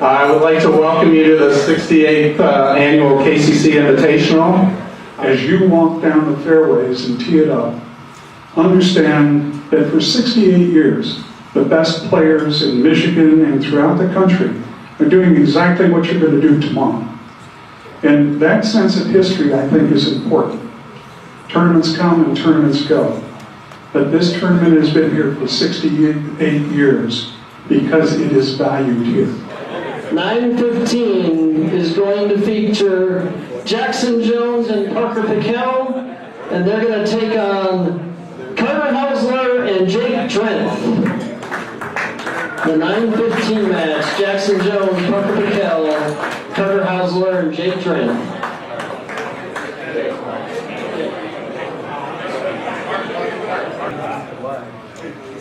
I would like to welcome you to the 68th annual KCC Invitational. As you walk down the fairways and tee it up, understand that for 68 years, the best players in Michigan and throughout the country are doing exactly what you're going to do tomorrow. And that sense of history, I think, is important. Tournaments come and tournaments go. But this tournament has been here for 68 years because it is valued here. 9:15 is going to feature Jackson Jones and Parker Piquel, and they're going to take on Carter Hausler and Jake Trent. The 9:15 match, Jackson Jones, Parker Piquel, Carter Hausler, and Jake Trent.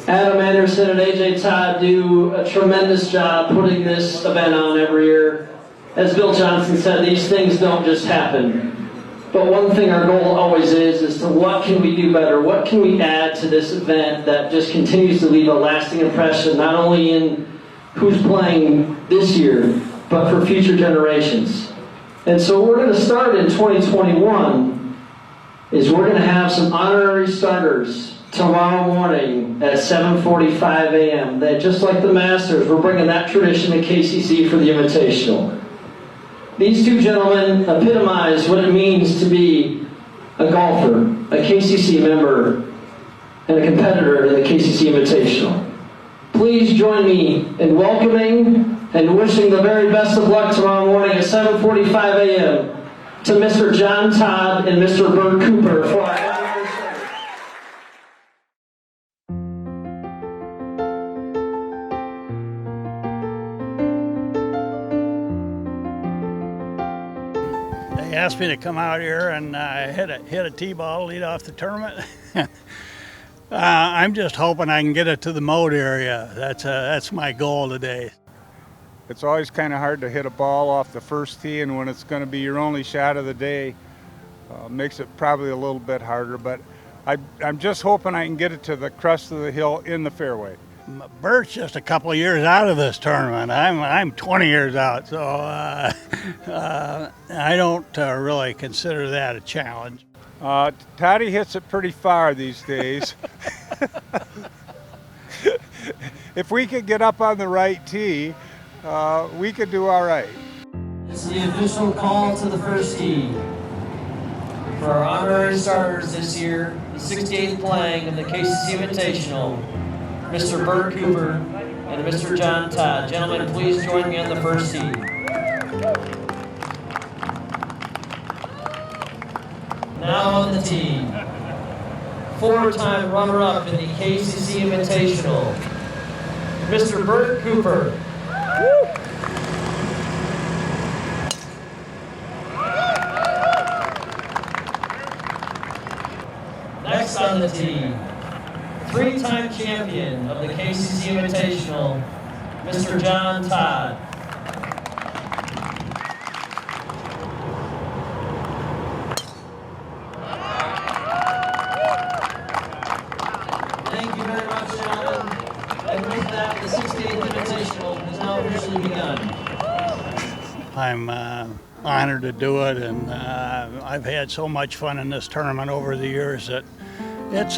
Adam Anderson and AJ Todd do a tremendous job putting this event on every year. As Bill Johnson said, these things don't just happen. But one thing our goal always is to what can we do better? What can we add to this event that just continues to leave a lasting impression, not only in who's playing this year, but for future generations. And so we're going to start in 2021 is we're going to have some honorary starters tomorrow morning at 7:45 a.m. That just like the Masters, we're bringing that tradition to KCC for the Invitational. These two gentlemen epitomize what it means to be a golfer, a KCC member, and a competitor in the KCC Invitational. Please join me in welcoming and wishing the very best of luck tomorrow morning at 7:45 a.m. to Mr. John Todd and Mr. Bert Cooper for our They asked me to come out here and hit a tee-ball, lead off the tournament. I'm just hoping I can get it to the moat area. That's my goal today. It's always kind of hard to hit a ball off the first tee, and when it's going to be your only shot of the day, makes it probably a little bit harder. But I'm just hoping I can get it to the crest of the hill in the fairway. Bert's just a couple of years out of this tournament. I'm 20 years out, so I don't really consider that a challenge. Toddy hits it pretty far these days. If we could get up on the right tee, we could do all right. It's the official call to the first tee for our honorary starters this year, the 68th playing of the KCC Invitational, Mr. Bert Cooper and Mr. John Todd. Gentlemen, please join me on the first tee. Now on the tee, four-time runner-up in the KCC Invitational, Mr. Bert Cooper. Next on the tee, three-time champion of the KCC Invitational, Mr. John Todd. Thank you very much, gentlemen. And with that, the 68th Invitational has now officially begun. I'm honored to do it, and I've had so much fun in this tournament over the years that it's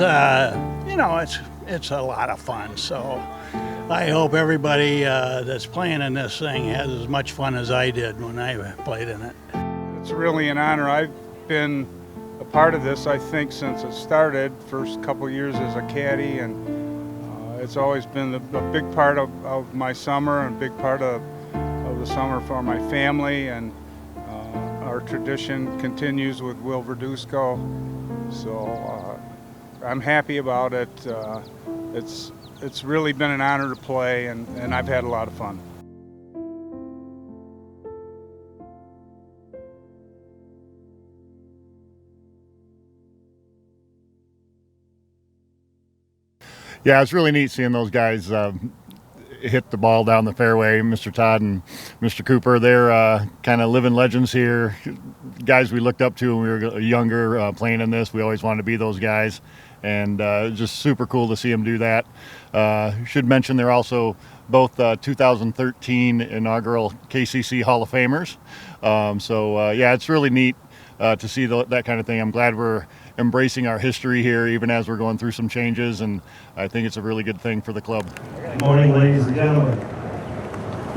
it's a lot of fun. So I hope everybody that's playing in this thing has as much fun as I did when I played in it. It's really an honor. I've been a part of this, I think, since it started. First couple years as a caddy, and it's always been a big part of my summer and a big part of the summer for my family, and our tradition continues with Will Verduzco. So I'm happy about it. It's really been an honor to play, and I've had a lot of fun. Yeah, it's really neat seeing those guys hit the ball down the fairway. Mr. Todd and Mr. Cooper, they're kind of living legends here. Guys we looked up to when we were younger playing in this. We always wanted to be those guys, and just super cool to see them do that. Should mention they're also both 2013 inaugural KCC Hall of Famers. Yeah, it's really neat to see that kind of thing. I'm glad we're embracing our history here, even as we're going through some changes, and I think it's a really good thing for the club. Good morning, ladies and gentlemen.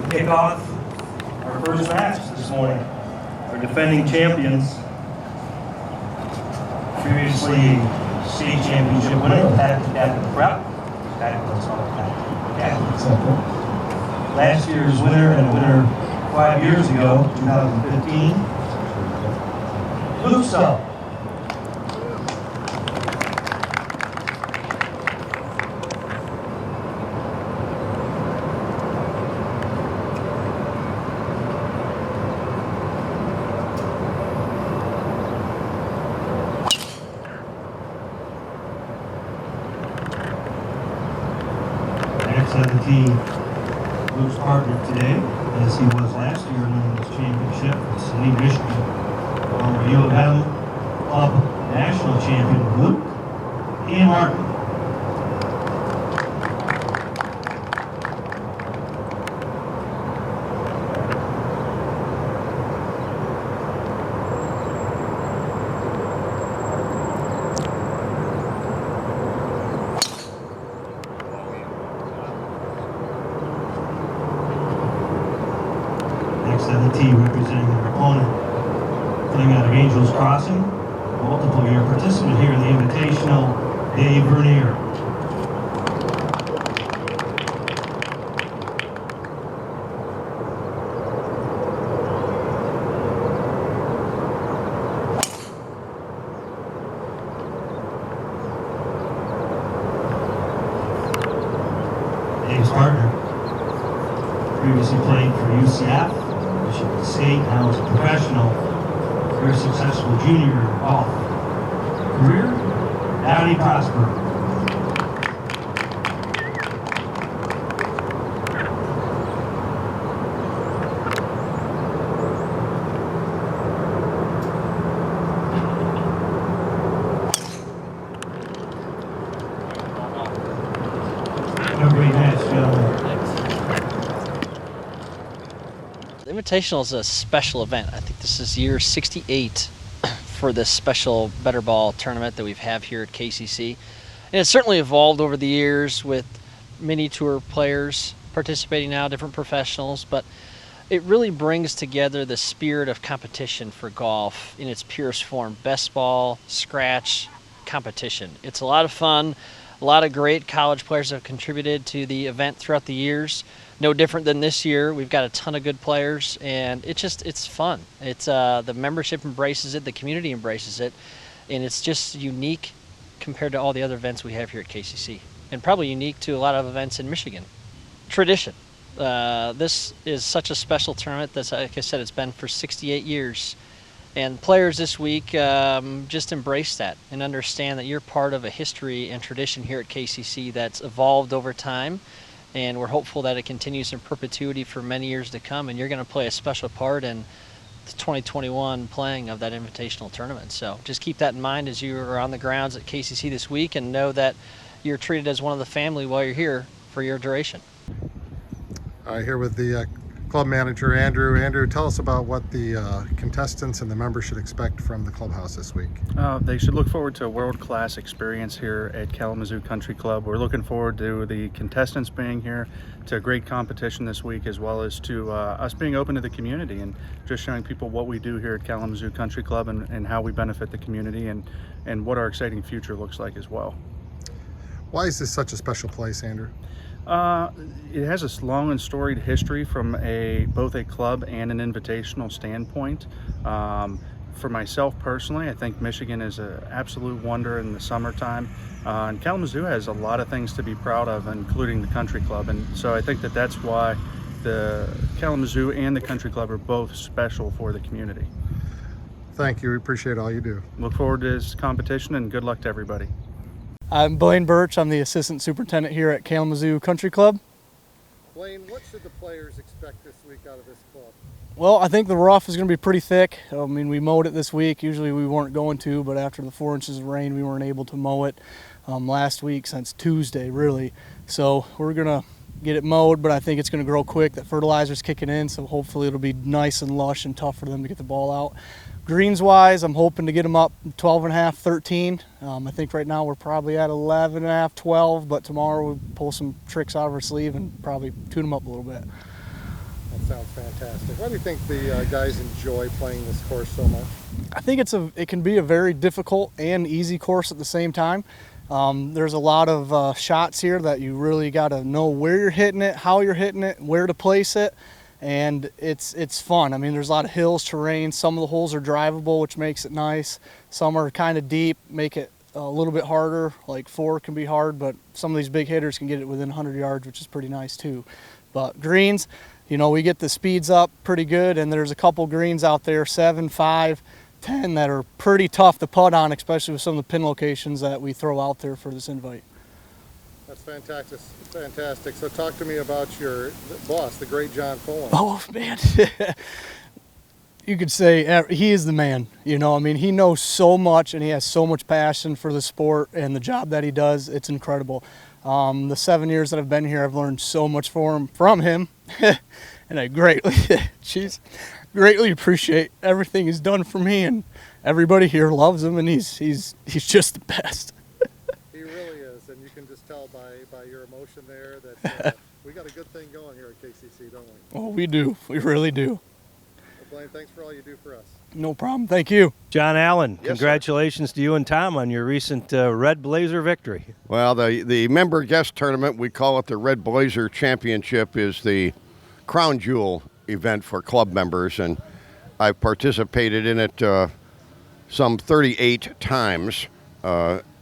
We kick off our first match this morning. Our defending champions, previously state championship winner, Catholic Prep. Last year's winner and winner 5 years ago, 2015. Luso. At the tee, Luke's partner today, as he was last year in this championship, is Lee Michigan. Former U of M Club National Champion Luke and Martin. At the tee, representing their opponent, playing out of Angels Crossing, multiple-year participant here in the Invitational, Dave Vernier. Dave's partner previously played for UCF. Michigan State, now as a professional, very successful junior golf career. Downey Prosper. Have a great match, gentlemen. The Invitational is a special event. I think this is year 68 for this special Better Ball tournament that we have here at KCC. And it's certainly evolved over the years with mini tour players participating now, different professionals, but it really brings together the spirit of competition for golf in its purest form. Best ball, scratch, competition. It's a lot of fun. A lot of great college players have contributed to the event throughout the years. No different than this year. We've got a ton of good players, and it's fun. It's the membership embraces it, the community embraces it, and it's just unique compared to all the other events we have here at KCC, and probably unique to a lot of events in Michigan. Tradition. This is such a special tournament that, like I said, it's been for 68 years. And players this week just embrace that and understand that you're part of a history and tradition here at KCC that's evolved over time. And we're hopeful that it continues in perpetuity for many years to come. And you're going to play a special part in the 2021 playing of that Invitational tournament. So just keep that in mind as you are on the grounds at KCC this week, and know that you're treated as one of the family while you're here for your duration. Here with the club manager, Andrew. Andrew, tell us about what the contestants and the members should expect from the clubhouse this week. They should look forward to a world-class experience here at Kalamazoo Country Club. We're looking forward to the contestants being here, to a great competition this week, as well as to us being open to the community and just showing people what we do here at Kalamazoo Country Club and how we benefit the community and what our exciting future looks like as well. Why is this such a special place, Andrew? It has a long and storied history from both a club and an invitational standpoint. For myself personally, I think Michigan is an absolute wonder in the summertime. And Kalamazoo has a lot of things to be proud of, including the country club. And so I think that that's why the Kalamazoo and the country club are both special for the community. Thank you. We appreciate all you do. Look forward to this competition, and good luck to everybody. I'm Blaine Birch. I'm the assistant superintendent here at Kalamazoo Country Club. Blaine, what should the players expect this week out of this club? Well, I think the rough is going to be pretty thick. I mean, we mowed it this week. Usually we weren't going to, but after the 4 inches of rain, we weren't able to mow it last week since Tuesday, really. So we're going to get it mowed, but I think it's going to grow quick. That fertilizer's kicking in, so hopefully it'll be nice and lush and tough for them to get the ball out. Greens-wise, I'm hoping to get them up 12.5, 13. I think right now we're probably at 11.5, 12, but tomorrow we'll pull some tricks out of our sleeve and probably tune them up a little bit. That sounds fantastic. Why do you think the guys enjoy playing this course so much? I think it can be a very difficult and easy course at the same time. There's a lot of shots here that you really got to know where you're hitting it, how you're hitting it, where to place it, and it's fun. I mean, there's a lot of hills, terrain. Some of the holes are drivable, which makes it nice. Some are kind of deep, make it a little bit harder. Like 4 can be hard, but some of these big hitters can get it within 100 yards, which is pretty nice too. But greens, you know, we get the speeds up pretty good, and there's a couple greens out there, 7, 5, 10, that are pretty tough to putt on, especially with some of the pin locations that we throw out there for this invite. That's fantastic. Fantastic. So talk to me about your boss, the great John Folan. Oh, man. You could say he is the man. You know, I mean, he knows so much, and he has so much passion for the sport and the job that he does. It's incredible. The 7 years that I've been here, I've learned so much from him, and I greatly appreciate everything he's done for me, and everybody here loves him, and he's just the best. He really is, and you can just tell by your emotion there that we got a good thing going here at KCC, don't we? Oh, we do. We really do. Well, Blaine, thanks for all you do for us. No problem. Thank you. John Allen, Yes, congratulations to you and Tom on your recent Red Blazer victory. Well, the member guest tournament, we call it the Red Blazer Championship, is the crown jewel event for club members, and I've participated in it some 38 times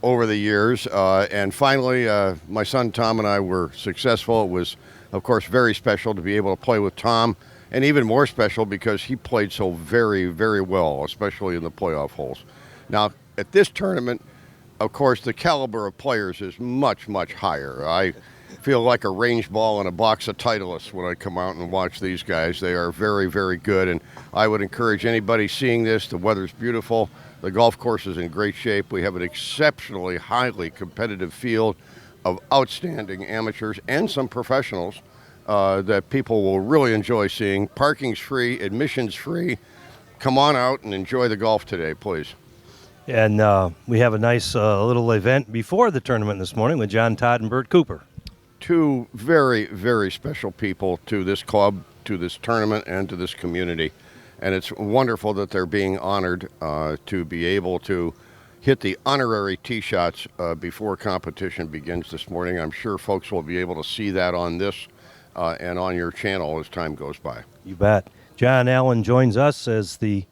over the years, and finally my son Tom and I were successful. It was, of course, very special to be able to play with Tom, and even more special because he played so very, very well, especially in the playoff holes. Now, at this tournament, of course, the caliber of players is much, much higher. I feel like a range ball in a box of Titleists when I come out and watch these guys. They are very, very good, and I would encourage anybody seeing this. The weather's beautiful. The golf course is in great shape. We have an exceptionally highly competitive field of outstanding amateurs and some professionals that people will really enjoy seeing. Parking's free, admission's free. Come on out and enjoy the golf today, please. And we have a nice little event before the tournament this morning with John Todd and Bert Cooper. Two very, very special people to this club, to this tournament, and to this community. And it's wonderful that they're being honored to be able to hit the honorary tee shots before competition begins this morning. I'm sure folks will be able to see that on this and on your channel as time goes by. You bet. John Allen joins us as the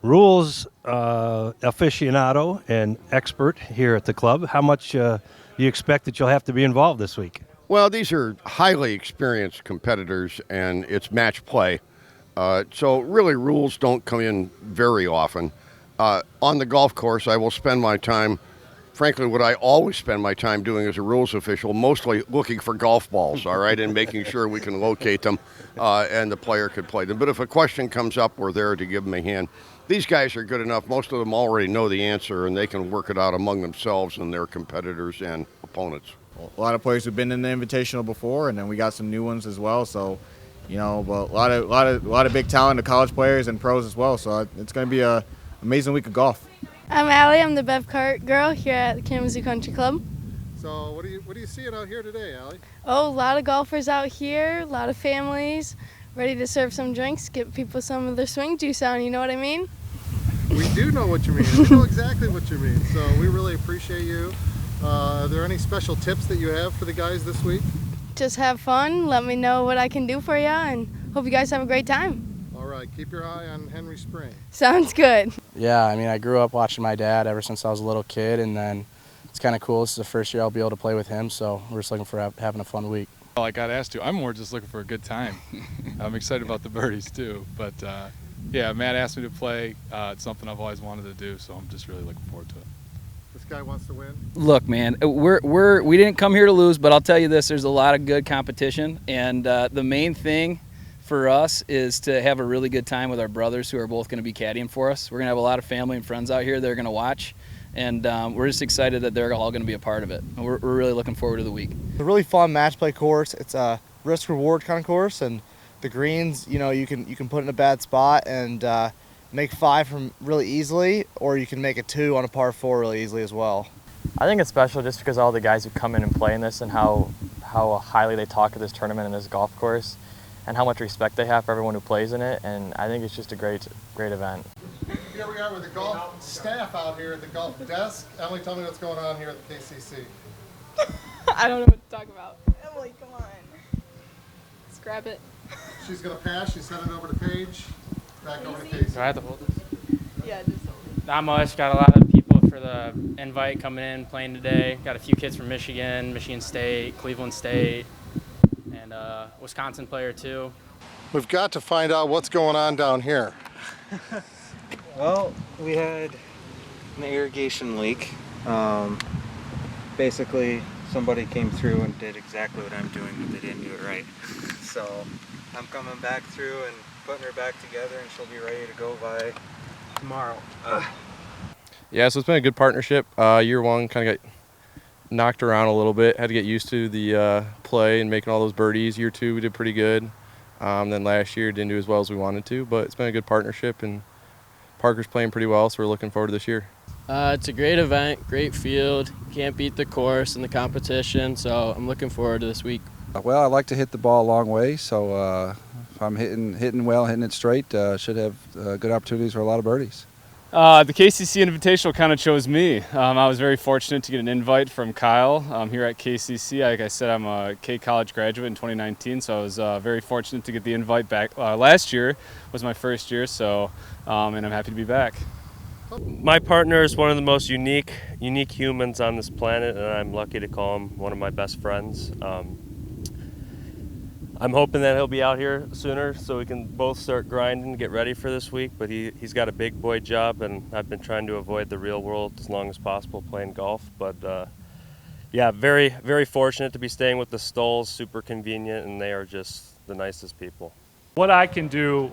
rules aficionado and expert here at the club. How much do you expect that you'll have to be involved this week? Well, these are highly experienced competitors, and it's match play. So really rules don't come in very often. On the golf course, I will spend my time, frankly, what I always spend my time doing as a rules official, mostly looking for golf balls, all right, and making sure we can locate them and the player can play them. But if a question comes up, we're there to give them a hand. These guys are good enough. Most of them already know the answer, and they can work it out among themselves and their competitors and opponents. A lot of players who've been in the Invitational before, and then we got some new ones as well. So, you know, but a lot of big talent, of college players and pros as well. So it's going to be an amazing week of golf. I'm Allie. I'm the Bev Cart girl here at the Kalamazoo Country Club. So what are you seeing out here today, Allie? Oh, a lot of golfers out here, a lot of families, ready to serve some drinks, get people some of their swing juice on. You know what I mean? We do know what you mean. We know exactly what you mean. So we really appreciate you. Are there any special tips that you have for the guys this week? Just have fun. Let me know what I can do for you, and hope you guys have a great time. All right, keep your eye on Henry Spring. Sounds good. Yeah, I mean, I grew up watching my dad ever since I was a little kid, and then it's kind of cool. This is the first year I'll be able to play with him, so we're just looking for having a fun week. Well, I got asked to. I'm more just looking for a good time. I'm excited about the birdies too, but yeah, Matt asked me to play. It's something I've always wanted to do, so I'm just really looking forward to it. This guy wants to win. Look, man, we didn't come here to lose, but I'll tell you this: there's a lot of good competition, and the main thing for us is to have a really good time with our brothers who are both going to be caddying for us. We're going to have a lot of family and friends out here that are going to watch, and we're just excited that they're all going to be a part of it. We're really looking forward to the week. It's a really fun match play course. It's a risk reward kind of course, and the greens, you know, you can put in a bad spot and make 5 from really easily, or you can make a 2 on a par 4 really easily as well. I think it's special just because all the guys who come in and play in this and how highly they talk of this tournament and this golf course and how much respect they have for everyone who plays in it, and I think it's just a great event. Here we are with the golf staff out here at the golf desk. Emily, tell me what's going on here at the KCC. I don't know what to talk about. Emily, come on. Let's grab it. She's going to pass. She's sent it over to Paige. Back over to Casey. Do I have to hold this? Yeah, just hold it. Not much. Got a lot of people for the invite coming in, playing today. Got a few kids from Michigan, Michigan State, Cleveland State, and a Wisconsin player too. We've got to find out what's going on down here. Well, we had an irrigation leak. Basically, somebody came through and did exactly what I'm doing, but they didn't do it right. So I'm coming back through and putting her back together, and she'll be ready to go by tomorrow. Yeah, so it's been a good partnership. Year one kind of got knocked around a little bit. Had to get used to the play and making all those birdies. Year two, we did pretty good. Then last year, didn't do as well as we wanted to, but it's been a good partnership, and Parker's playing pretty well, so we're looking forward to this year. It's a great event, great field. Can't beat the course and the competition, so I'm looking forward to this week. Well, I like to hit the ball a long way, so if I'm hitting well, hitting it straight, should have good opportunities for a lot of birdies. The KCC Invitational kind of chose me. I was very fortunate to get an invite from Kyle here at KCC. Like I said, I'm a K College graduate in 2019, so I was very fortunate to get the invite back. Last year was my first year, so and I'm happy to be back. My partner is one of the most unique humans on this planet, and I'm lucky to call him one of my best friends. I'm hoping that he'll be out here sooner so we can both start grinding and get ready for this week, but he's got a big boy job, and I've been trying to avoid the real world as long as possible playing golf. But yeah, very, very fortunate to be staying with the Stolls, super convenient, and they are just the nicest people. What I can do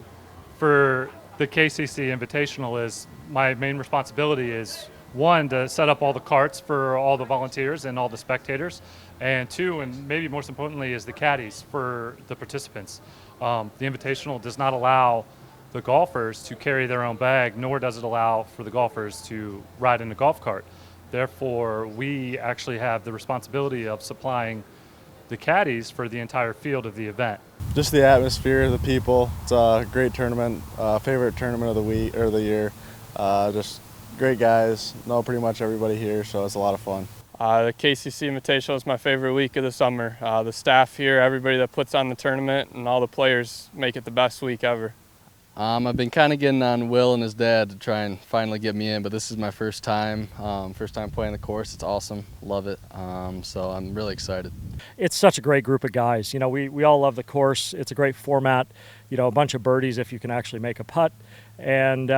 for the KCC Invitational is my main responsibility is, one, to set up all the carts for all the volunteers and all the spectators, and two, and maybe most importantly, is the caddies for the participants. The Invitational does not allow the golfers to carry their own bag, nor does it allow for the golfers to ride in a golf cart. Therefore, we actually have the responsibility of supplying the caddies for the entire field of the event. Just the atmosphere, the people. It's a great tournament, favorite tournament of the week or the year. Just great guys, know pretty much everybody here, so it's a lot of fun. The KCC Invitational is my favorite week of the summer. The staff here, everybody that puts on the tournament, and all the players make it the best week ever. I've been kind of getting on Will and his dad to try and finally get me in, but this is my first time playing the course. It's awesome, love it, so I'm really excited. It's such a great group of guys. You know, we all love the course. It's a great format, you know, a bunch of birdies if you can actually make a putt, and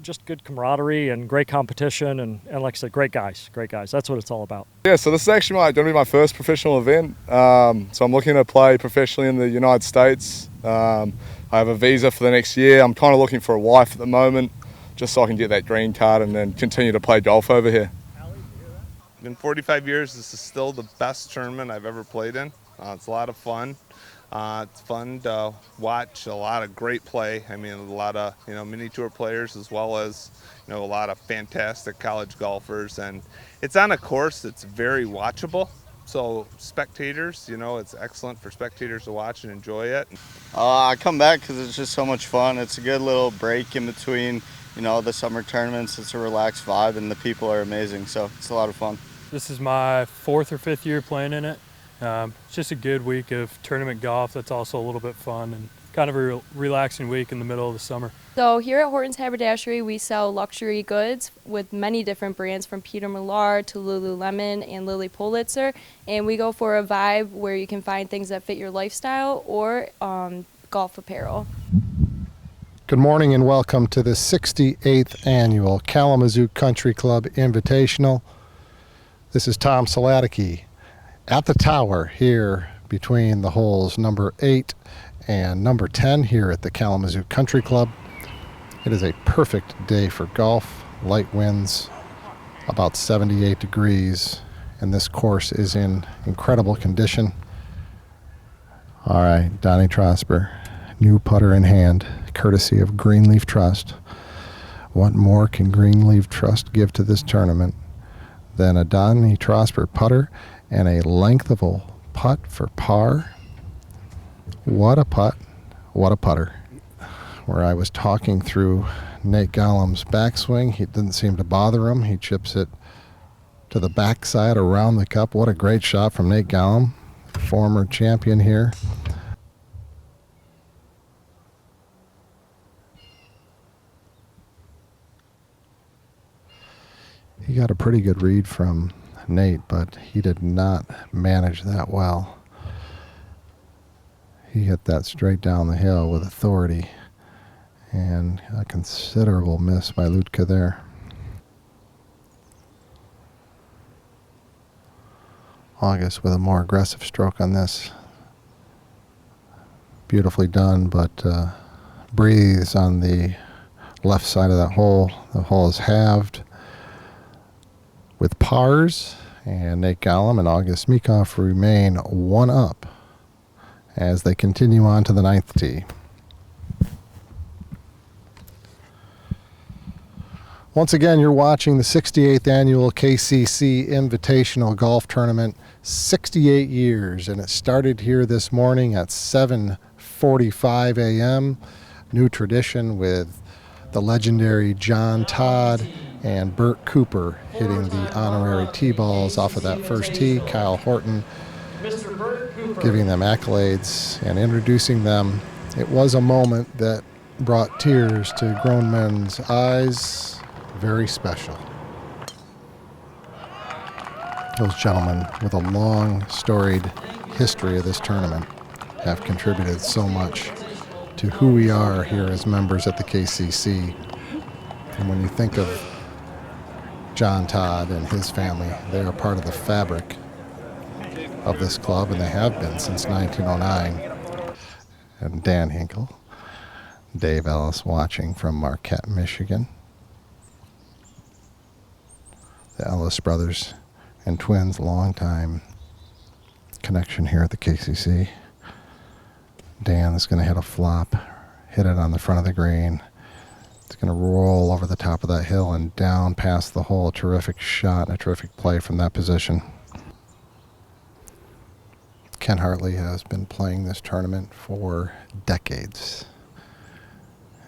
just good camaraderie and great competition, and like I said, great guys. That's what it's all about. Yeah, so this is actually going to be my first professional event. So I'm looking to play professionally in the United States. I have a visa for the next year. I'm kind of looking for a wife at the moment, just so I can get that green card and then continue to play golf over here. In 45 years, this is still the best tournament I've ever played in. It's a lot of fun. It's fun to watch a lot of great play. I mean, a lot of mini tour players, as well as a lot of fantastic college golfers, and it's on a course that's very watchable. So spectators, it's excellent for spectators to watch and enjoy it. I come back because it's just so much fun. It's a good little break in between, the summer tournaments. It's a relaxed vibe, and the people are amazing, so it's a lot of fun. This is my 4th or 5th year playing in it. It's just a good week of tournament golf that's also a little bit fun and kind of a relaxing week in the middle of the summer. So here at Horton's Haberdashery, we sell luxury goods with many different brands, from Peter Millar to Lululemon and Lily Pulitzer, and we go for a vibe where you can find things that fit your lifestyle or golf apparel. Good morning and welcome to the 68th annual Kalamazoo Country Club Invitational. This is Tom Saladicki at the tower here between the holes number 8 and number 10 here at the Kalamazoo Country Club. It is a perfect day for golf. Light winds, about 78 degrees, and this course is in incredible condition. All right, Donnie Trosper, new putter in hand, courtesy of Greenleaf Trust. What more can Greenleaf Trust give to this tournament than a Donnie Trosper putter and a lengthable putt for par? What a putt, what a putter. Where I was talking through Nate Gollum's backswing, he didn't seem to bother him. He chips it to the backside around the cup. What a great shot from Nate Gollum, former champion here. He got a pretty good read from Nate, but he did not manage that well. He hit that straight down the hill with authority, and a considerable miss by Lutka there. August with a more aggressive stroke on this. Beautifully done, but breathes on the left side of that hole. The hole is halved with pars, and Nate Gollum and August Meekhoff remain one up as they continue on to the 9th tee. Once again, you're watching the 68th annual KCC Invitational Golf Tournament, 68 years, and it started here this morning at 7:45 a.m. New tradition with the legendary John Todd and Bert Cooper hitting the honorary tee balls off of that first tee. Kyle Horton giving them accolades and introducing them. It was a moment that brought tears to grown men's eyes. Very special. Those gentlemen with a long, storied history of this tournament have contributed so much to who we are here as members at the KCC. And when you think of John Todd and his family, they are part of the fabric of this club, and they have been since 1909. And Dan Hinkle, Dave Ellis watching from Marquette, Michigan. The Ellis brothers and twins, long-time connection here at the KCC. Dan is going to hit a flop, hit it on the front of the green. It's going to roll over the top of that hill and down past the hole. A terrific shot and a terrific play from that position. Ken Hartley has been playing this tournament for decades.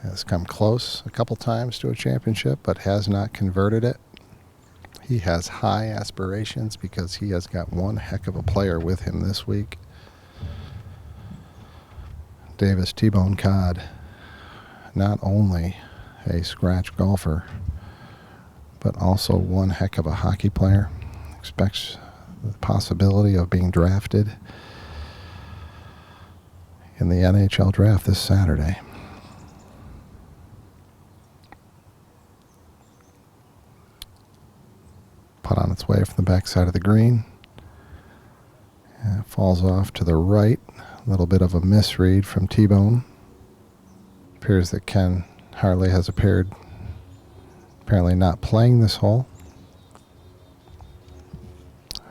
Has come close a couple times to a championship, but has not converted it. He has high aspirations because he has got one heck of a player with him this week. Davis T-Bone Codd, not only a scratch golfer, but also one heck of a hockey player. Expects the possibility of being drafted in the NHL draft this Saturday. Putt on its way from the backside of the green. It falls off to the right. A little bit of a misread from T-Bone. Appears that Ken Hartley has apparently not playing this hole.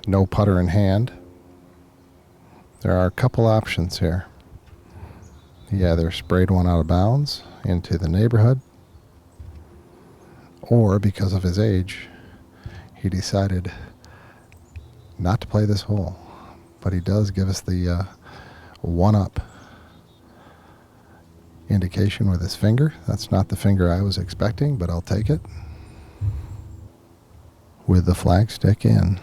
No putter in hand. There are a couple options here. He either sprayed one out of bounds into the neighborhood, or because of his age, he decided not to play this hole. But he does give us the one-up indication with his finger. That's not the finger I was expecting, but I'll take it. With the flagstick in.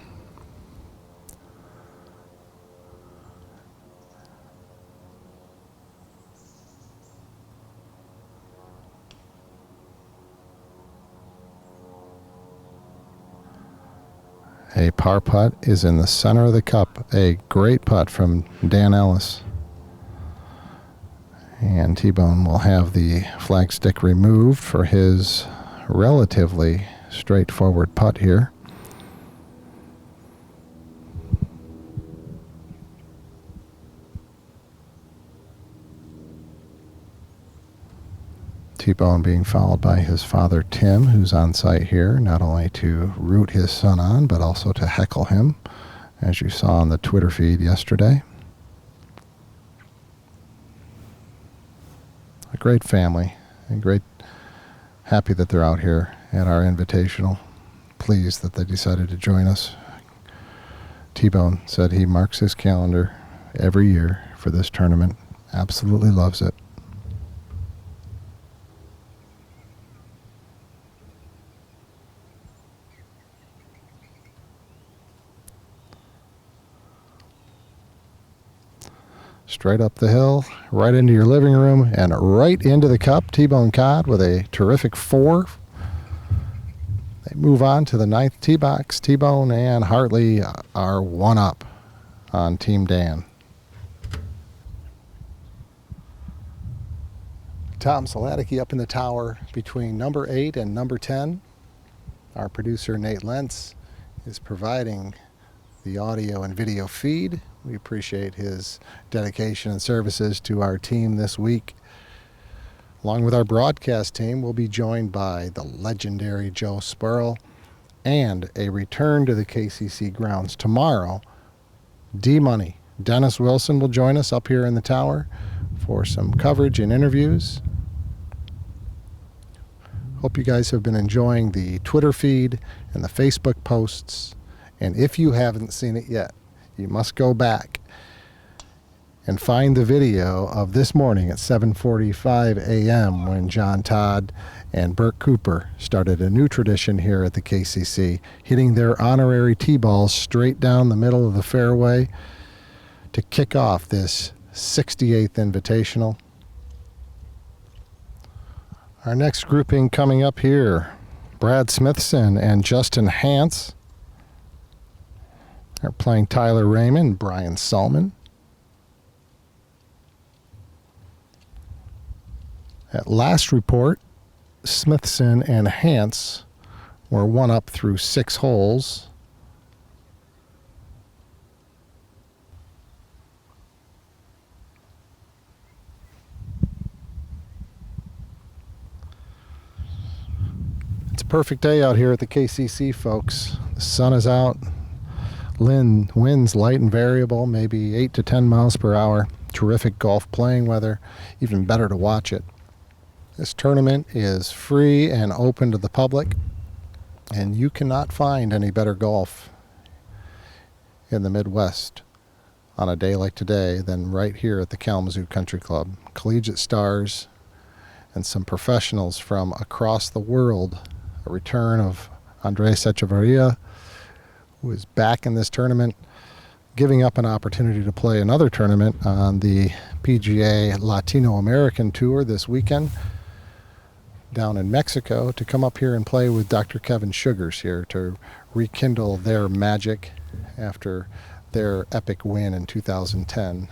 A par putt is in the center of the cup. A great putt from Dan Ellis. And T-Bone will have the flagstick removed for his relatively straightforward putt here. T-Bone being followed by his father Tim, who's on site here, not only to root his son on, but also to heckle him, as you saw on the Twitter feed yesterday. great family and great happy that they're out here at our invitational. Pleased that they decided to join us. T-Bone said he marks his calendar every year for this tournament. Absolutely loves it. Straight up the hill, right into your living room, and right into the cup. T-Bone Cod with a terrific 4. They move on to the 9th tee box. T-Bone and Hartley are 1 up on Team Dan. Tom Saladicki up in the tower between number 8 and number 10. Our producer Nate Lentz is providing the audio and video feed. We appreciate his dedication and services to our team this week. Along with our broadcast team, we'll be joined by the legendary Joe Spurl and a return to the KCC grounds tomorrow. D-Money, Dennis Wilson will join us up here in the tower for some coverage and interviews. Hope you guys have been enjoying the Twitter feed and the Facebook posts. And if you haven't seen it yet, you must go back and find the video of this morning at 7:45 a.m. when John Todd and Burt Cooper started a new tradition here at the KCC, hitting their honorary tee balls straight down the middle of the fairway to kick off this 68th Invitational. Our next grouping coming up here, Brad Smithson and Justin Hance are playing Tyler Raymond and Brian Salmon. At last report, Smithson and Hance were 1 up through 6 holes. It's a perfect day out here at the KCC, folks. The sun is out. Winds light and variable, maybe 8 to 10 miles per hour. Terrific golf playing weather, even better to watch it. This tournament is free and open to the public, and you cannot find any better golf in the Midwest on a day like today than right here at the Kalamazoo Country Club. Collegiate stars and some professionals from across the world. A return of Andres Echeverria, who is back in this tournament, giving up an opportunity to play another tournament on the PGA Latino American Tour this weekend down in Mexico, to come up here and play with Dr. Kevin Sugars here to rekindle their magic after their epic win in 2010.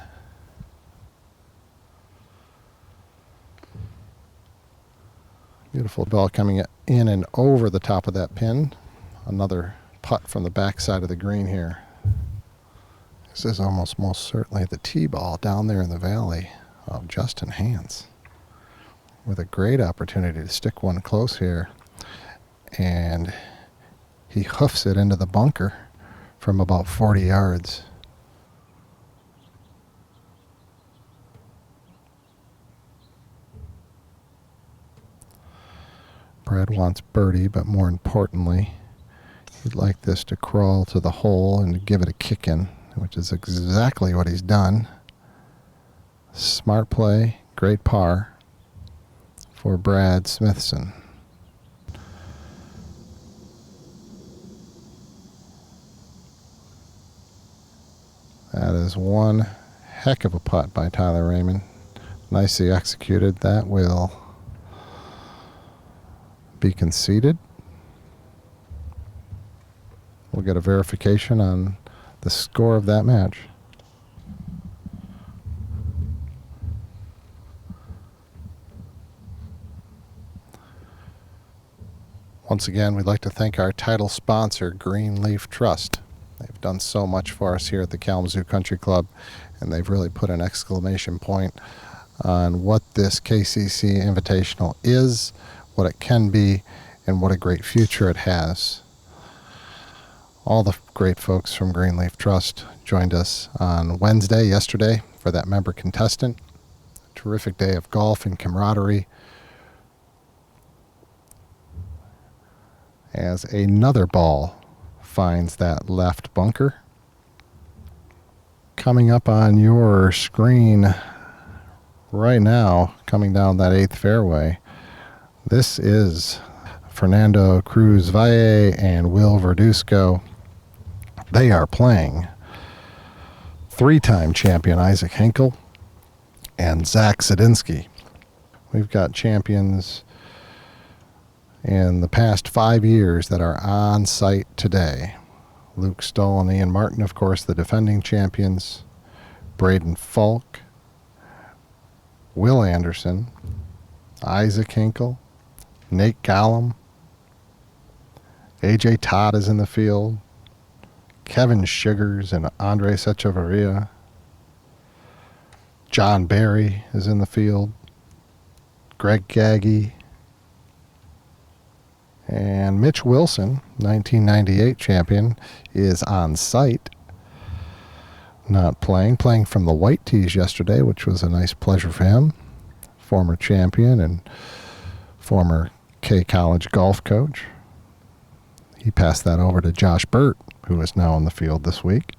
Beautiful ball coming in and over the top of that pin. Another putt from the backside of the green here. This is almost most certainly the tee ball down there in the valley of Justin Hance, with a great opportunity to stick one close here. And he hoofs it into the bunker from about 40 yards. Brad wants birdie, but more importantly, he'd like this to crawl to the hole and give it a kick in, which is exactly what he's done. Smart play, great par for Brad Smithson. That is one heck of a putt by Tyler Raymond. Nicely executed. That will be conceded. We'll get a verification on the score of that match. Once again, we'd like to thank our title sponsor, Greenleaf Trust. They've done so much for us here at the Kalamazoo Country Club, and they've really put an exclamation point on what this KCC Invitational is, what it can be, and what a great future it has. All the great folks from Greenleaf Trust joined us on Wednesday, yesterday, for that member contestant. Terrific day of golf and camaraderie. As another ball finds that left bunker. Coming up on your screen right now, coming down that 8th fairway, this is Fernando Cruz Valle and Will Verduzco. They are playing 3-time champion Isaac Henkel and Zach Zadinsky. We've got champions in the past 5 years that are on site today. Luke Stoll and Ian Martin, of course, the defending champions. Braden Falk, Will Anderson, Isaac Henkel, Nate Gollum, AJ Todd is in the field, Kevin Sugars and Andres Echeverria. John Barry is in the field, Greg Gaggy, and Mitch Wilson, 1998 champion, is on site. Not playing from the white tees yesterday, which was a nice pleasure for him. Former champion and former K College golf coach. He passed that over to Josh Burt, who is now on the field this week.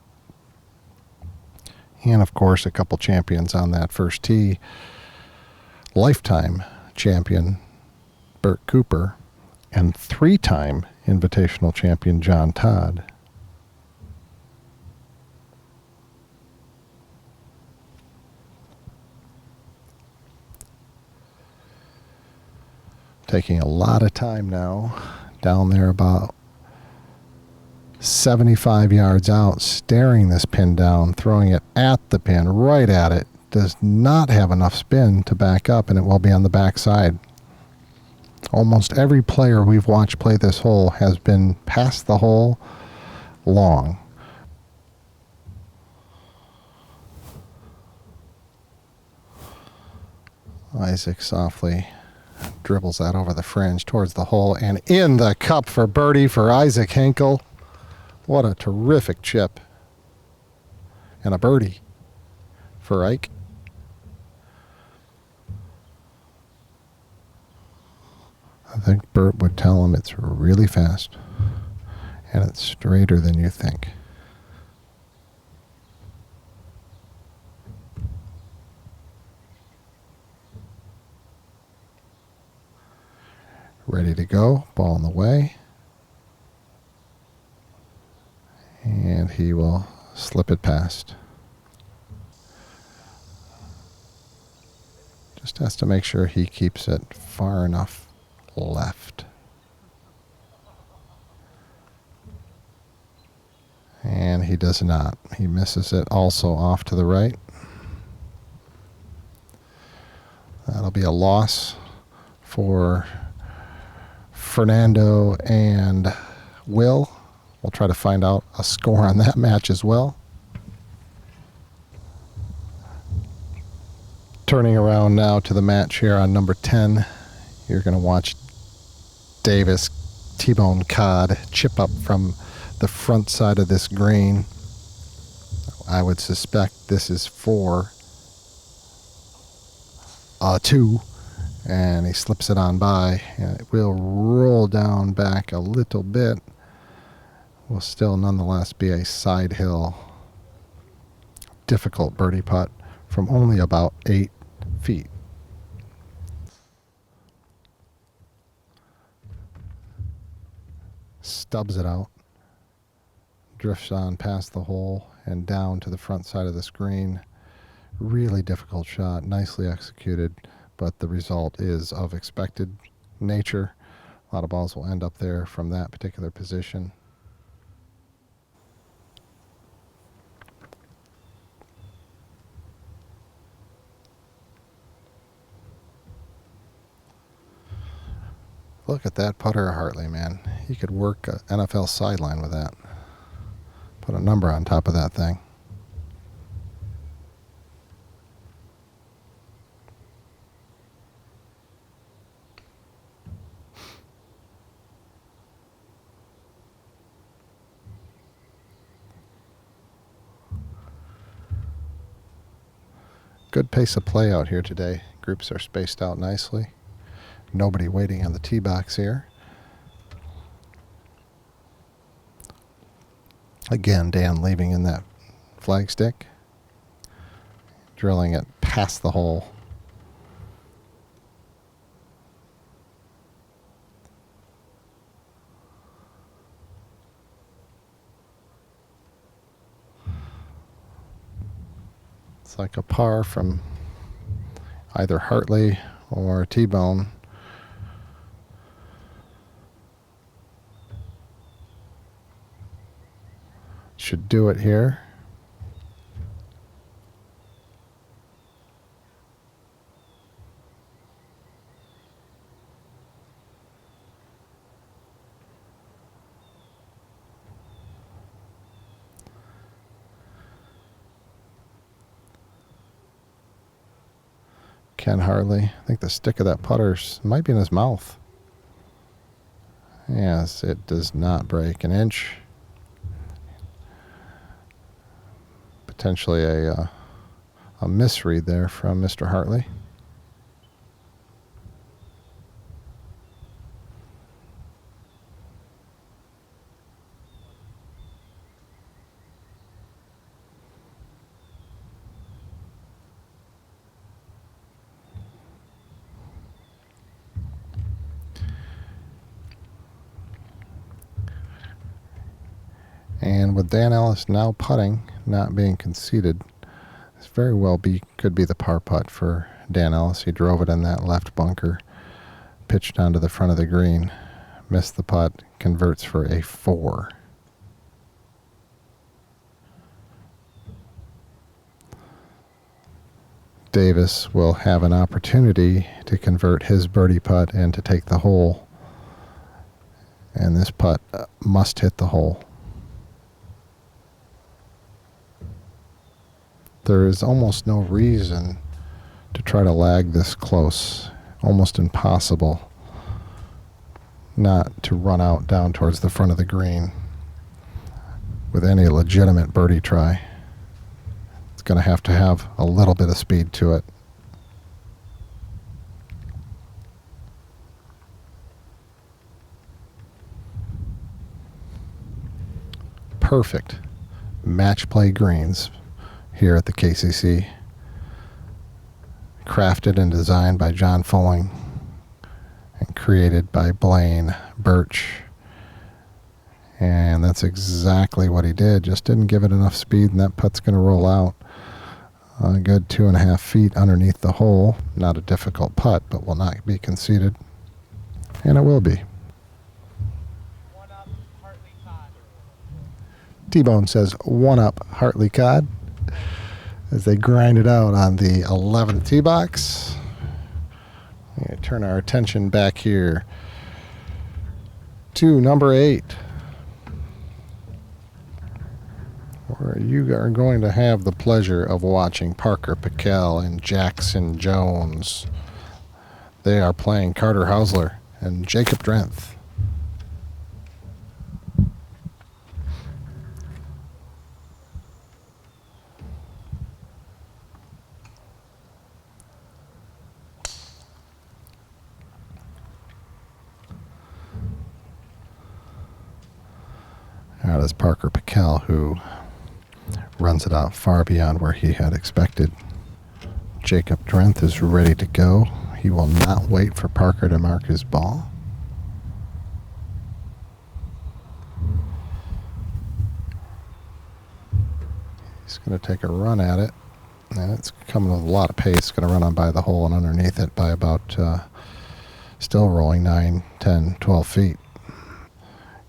And, of course, a couple champions on that first tee. Lifetime champion Burt Cooper and 3-time Invitational champion John Todd. Taking a lot of time now, down there about 75 yards out, staring this pin down, throwing it at the pin, right at it. Does not have enough spin to back up, and it will be on the backside. Almost every player we've watched play this hole has been past the hole long. Isaac softly dribbles that over the fringe towards the hole, and in the cup for birdie for Isaac Henkel. What a terrific chip. And a birdie for Ike. I think Burt would tell him it's really fast and it's straighter than you think. Ready to go, ball in the way. And he will slip it past. Just has to make sure he keeps it far enough left. And he does not. He misses it also off to the right. That'll be a loss for Fernando and Will. We'll try to find out a score on that match as well. Turning around now to the match here on number 10. You're going to watch Davis T-Bone Codd chip up from the front side of this green. I would suspect this is for a 2. And he slips it on by. And it will roll down back a little bit. Will still nonetheless be a side hill. Difficult birdie putt from only about 8 feet. Stubs it out. Drifts on past the hole and down to the front side of the screen. Really difficult shot, nicely executed, but the result is of expected nature. A lot of balls will end up there from that particular position. Look at that putter, Hartley, man. He could work an NFL sideline with that. Put a number on top of that thing. Good pace of play out here today. Groups are spaced out nicely. Nobody waiting on the tee box here. Again, Dan leaving in that flagstick, drilling it past the hole. It's like a par from either Hartley or T-Bone. Should do it here. Ken Hartley. I think the stick of that putter might be in his mouth. Yes, it does not break an inch. Potentially a misread there from Mr. Hartley. And with Dan Ellis now putting, not being conceded, this very well could be the par putt for Dan Ellis. He drove it in that left bunker, pitched onto the front of the green, missed the putt, converts for a 4. Davis will have an opportunity to convert his birdie putt and to take the hole. And this putt must hit the hole. There is almost no reason to try to lag this close. Almost impossible not to run out down towards the front of the green with any legitimate birdie try. It's going to have a little bit of speed to it. Perfect match play greens here at the KCC. Crafted and designed by John Fulling and created by Blaine Birch. And that's exactly what he did. Just didn't give it enough speed, and that putt's going to roll out a good 2.5 feet underneath the hole. Not a difficult putt, but will not be conceded. And it will be. T-Bone says 1-up Hartley Cod as they grind it out on the 11th tee box. We're going to turn our attention back here to number 8, where you are going to have the pleasure of watching Parker Piquel and Jackson Jones. They are playing Carter Hausler and Jacob Drenth. That is Parker Piquel, who runs it out far beyond where he had expected. Jacob Drenth is ready to go. He will not wait for Parker to mark his ball. He's going to take a run at it, and it's coming with a lot of pace. It's going to run on by the hole and underneath it by about still rolling 9, 10, 12 feet.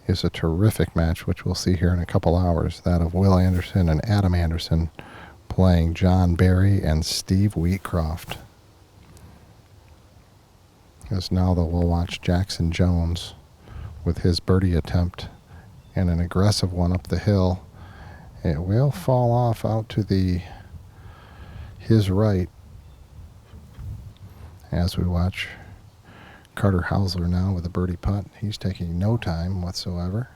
Is a terrific match, which we'll see here in a couple hours. That of Will Anderson and Adam Anderson playing John Barry and Steve Wheatcroft. As now we'll watch Jackson Jones with his birdie attempt and an aggressive one up the hill. It will fall off out to his right as we watch Carter Hausler now with a birdie putt. He's taking no time whatsoever.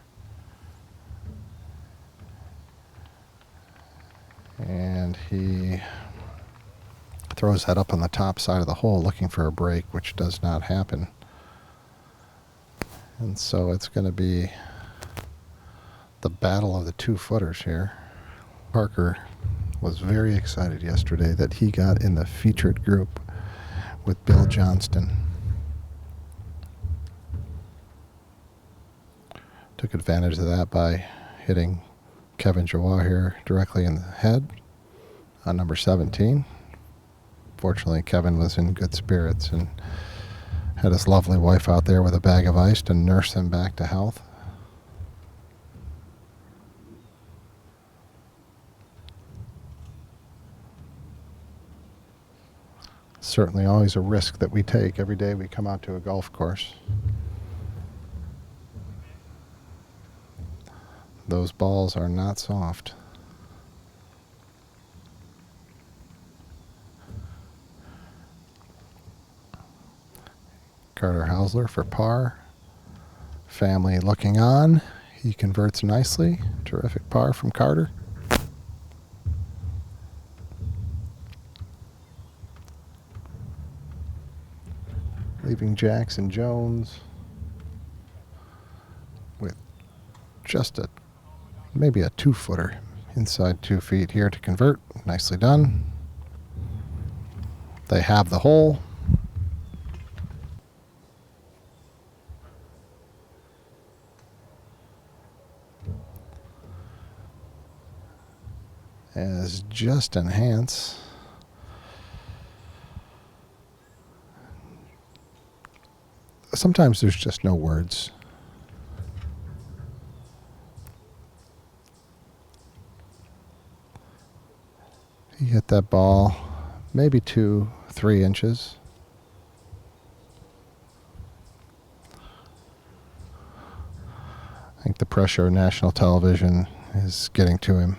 And he Throws that up on the top side of the hole looking for a break, which does not happen. And so it's going to be the battle of the 2-footers here. Parker was very excited yesterday that he got in the featured group with Bill Johnston. Took advantage of that by hitting Kevin Jawahir directly in the head on number 17. Fortunately, Kevin was in good spirits and had his lovely wife out there with a bag of ice to nurse him back to health. Certainly always a risk that we take every day we come out to a golf course. Those balls are not soft. Carter Hausler for par. Family looking on. He converts nicely. Terrific par from Carter. Leaving Jackson Jones with just maybe a 2-footer inside 2 feet here to convert. Nicely done. They have the hole. As Justin Hance sometimes there's just no words. He hit that ball maybe 2-3 inches. I think the pressure of national television is getting to him.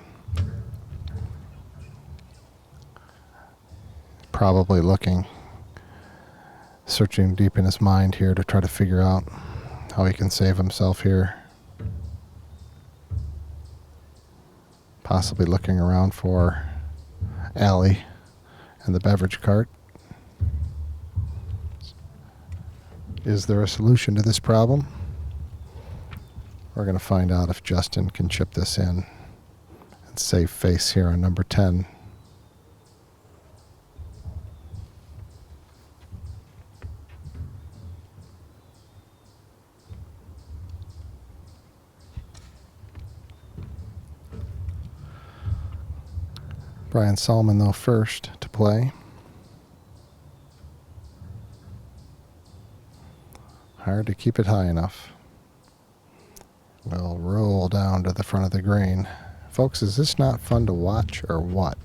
Probably looking, searching deep in his mind here to try to figure out how he can save himself here. Possibly looking around for Allie and the beverage cart. Is there a solution to this problem? We're going to find out if Justin can chip this in and save face here on number 10. Brian Solomon, though, first to play. Hard to keep it high enough. We'll roll down to the front of the green. Folks, is this not fun to watch or what?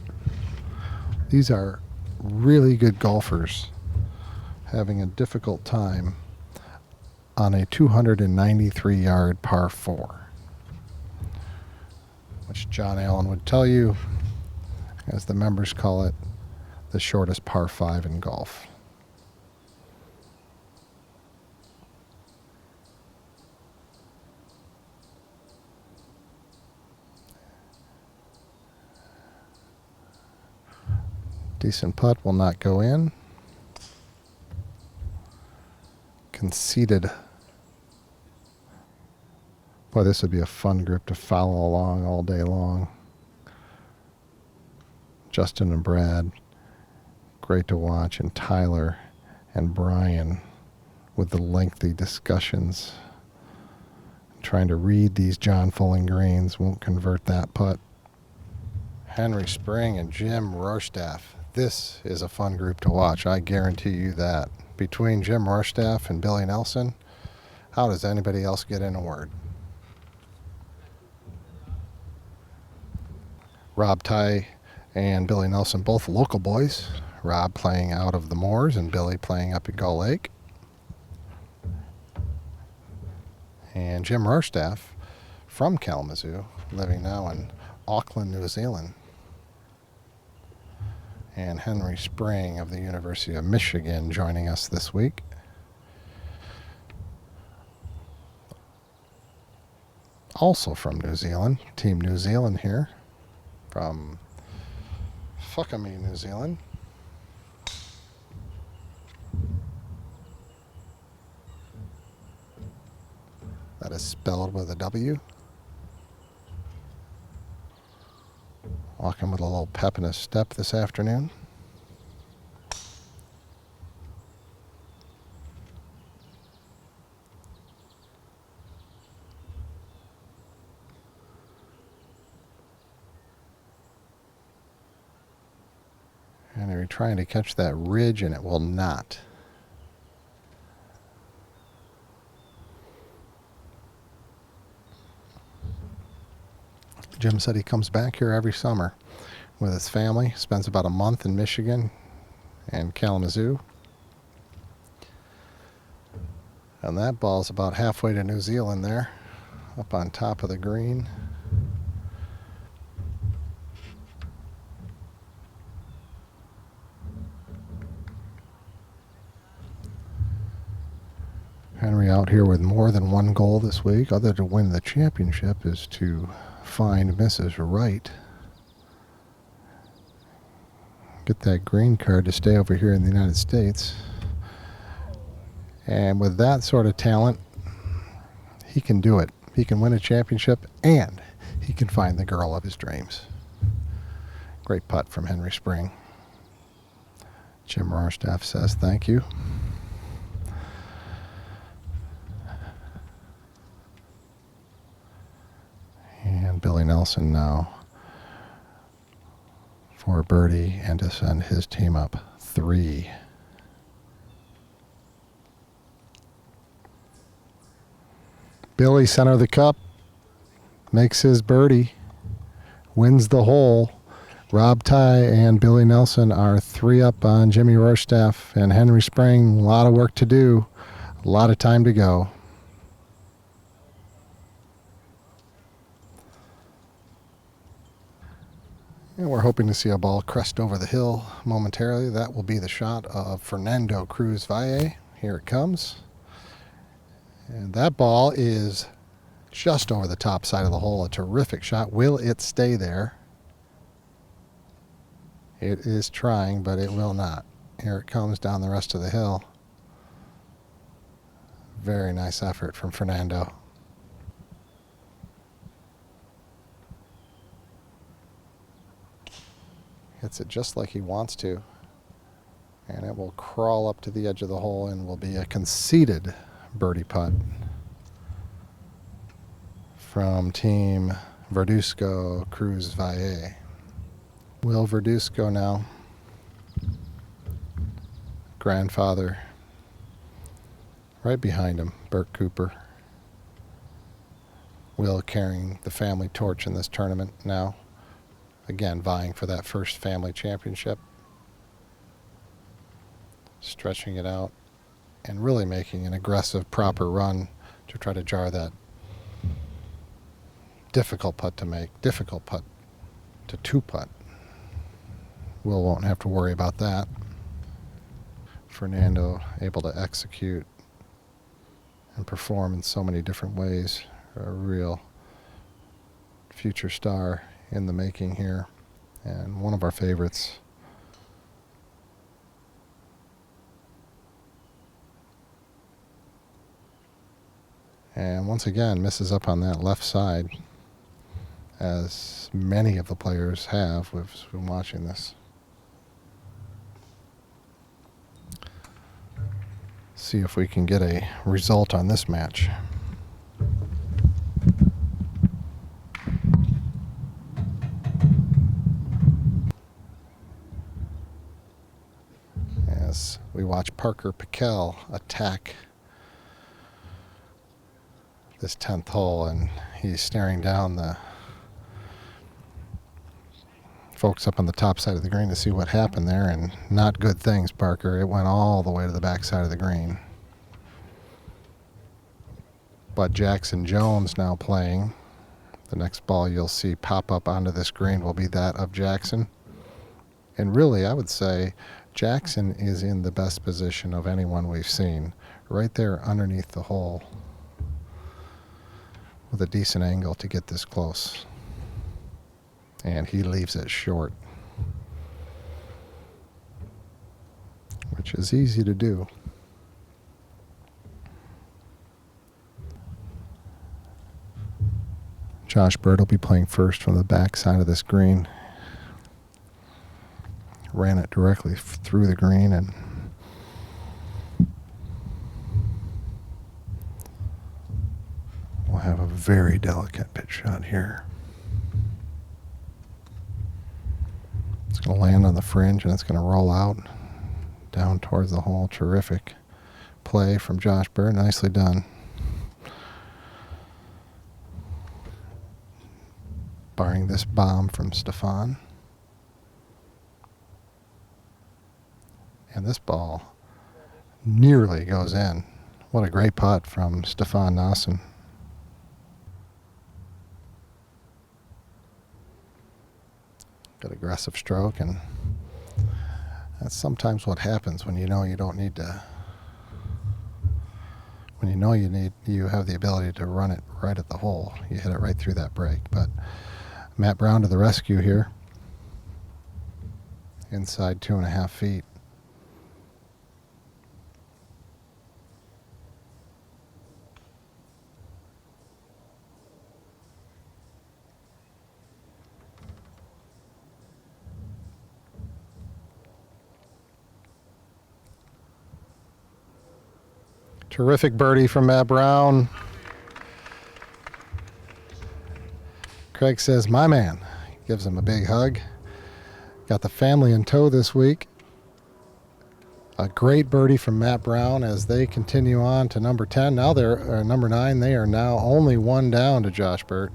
These are really good golfers having a difficult time on a 293-yard par 4, which John Allen would tell you, as the members call it, the shortest par 5 in golf. Decent putt will not go in. Conceded. Boy, this would be a fun group to follow along all day long. Justin and Brad, great to watch, and Tyler and Brian with the lengthy discussions. Trying to read these John Fulling greens, won't convert that putt. Henry Spring and Jim Rorstaff. This is a fun group to watch, I guarantee you that. Between Jim Rorstaff and Billy Nelson, how does anybody else get in a word? Rob Ty and Billy Nelson, both local boys. Rob playing out of the Moors and Billy playing up at Gull Lake. And Jim Rorstaff from Kalamazoo, living now in Auckland, New Zealand. And Henry Spring of the University of Michigan joining us this week. Also from New Zealand, Team New Zealand here, from Whakami, New Zealand. That is spelled with a W. Walking with a little pep in his step this afternoon. And they're trying to catch that ridge, and it will not. Jim said he comes back here every summer with his family, spends about a month in Michigan and Kalamazoo. And that ball's about halfway to New Zealand there, up on top of the green. Henry out here with more than one goal this week, other to win the championship, is to find Mrs. Wright. Get that green card to stay over here in the United States. And with that sort of talent, he can do it. He can win a championship, and he can find the girl of his dreams. Great putt from Henry Spring. Jim Rorstaff says thank you. And Billy Nelson now for a birdie and to send his team up 3. Billy, center of the cup, makes his birdie, wins the hole. Rob Ty and Billy Nelson are 3 up on Jimmy Rorstaff and Henry Spring. A lot of work to do, a lot of time to go. And we're hoping to see a ball crest over the hill momentarily. That will be the shot of Fernando Cruz Valle. Here it comes. And that ball is just over the top side of the hole. A terrific shot. Will it stay there? It is trying, but it will not. Here it comes down the rest of the hill. Very nice effort from Fernando. Hits it just like he wants to. And it will crawl up to the edge of the hole and will be a conceded birdie putt from Team Verduzco Cruz Valle. Will Verduzco now, grandfather, right behind him, Bert Cooper. Will carrying the family torch in this tournament now, again vying for that first family championship, stretching it out and really making an aggressive, proper run to try to jar that difficult putt to make, difficult putt to 2-putt. Will won't have to worry about that. Fernando able to execute and perform in so many different ways. A real future star in the making here, and one of our favorites. And once again misses up on that left side, as many of the players have. We've been watching this. See if we can get a result on this match. As we watch Parker Piquel attack this 10th hole, and he's staring down the folks up on the top side of the green to see what happened there, and not good things, Parker. It went all the way to the back side of the green. But Jackson Jones now playing. The next ball you'll see pop up onto this green will be that of Jackson. And really, I would say Jackson is in the best position of anyone we've seen. Right there underneath the hole with a decent angle to get this close. And he leaves it short, which is easy to do. Josh Bird will be playing first from the back side of this green. Ran it directly through the green and we'll have a very delicate pitch shot here. It's going to land on the fringe and it's going to roll out down towards the hole. Terrific play from Josh Bird. Nicely done. Barring this bomb from Stefan. And this ball nearly goes in. What a great putt from Stefan Nassen. Good aggressive stroke, and that's sometimes what happens when you know you don't need to, when you know you have the ability to run it right at the hole. You hit it right through that break. But Matt Brown to the rescue here. Inside 2.5 feet. Terrific birdie from Matt Brown. Craig says, my man. Gives him a big hug. Got the family in tow this week. A great birdie from Matt Brown as they continue on to number 10. Now they're number 9. They are now only one down to Josh Bird.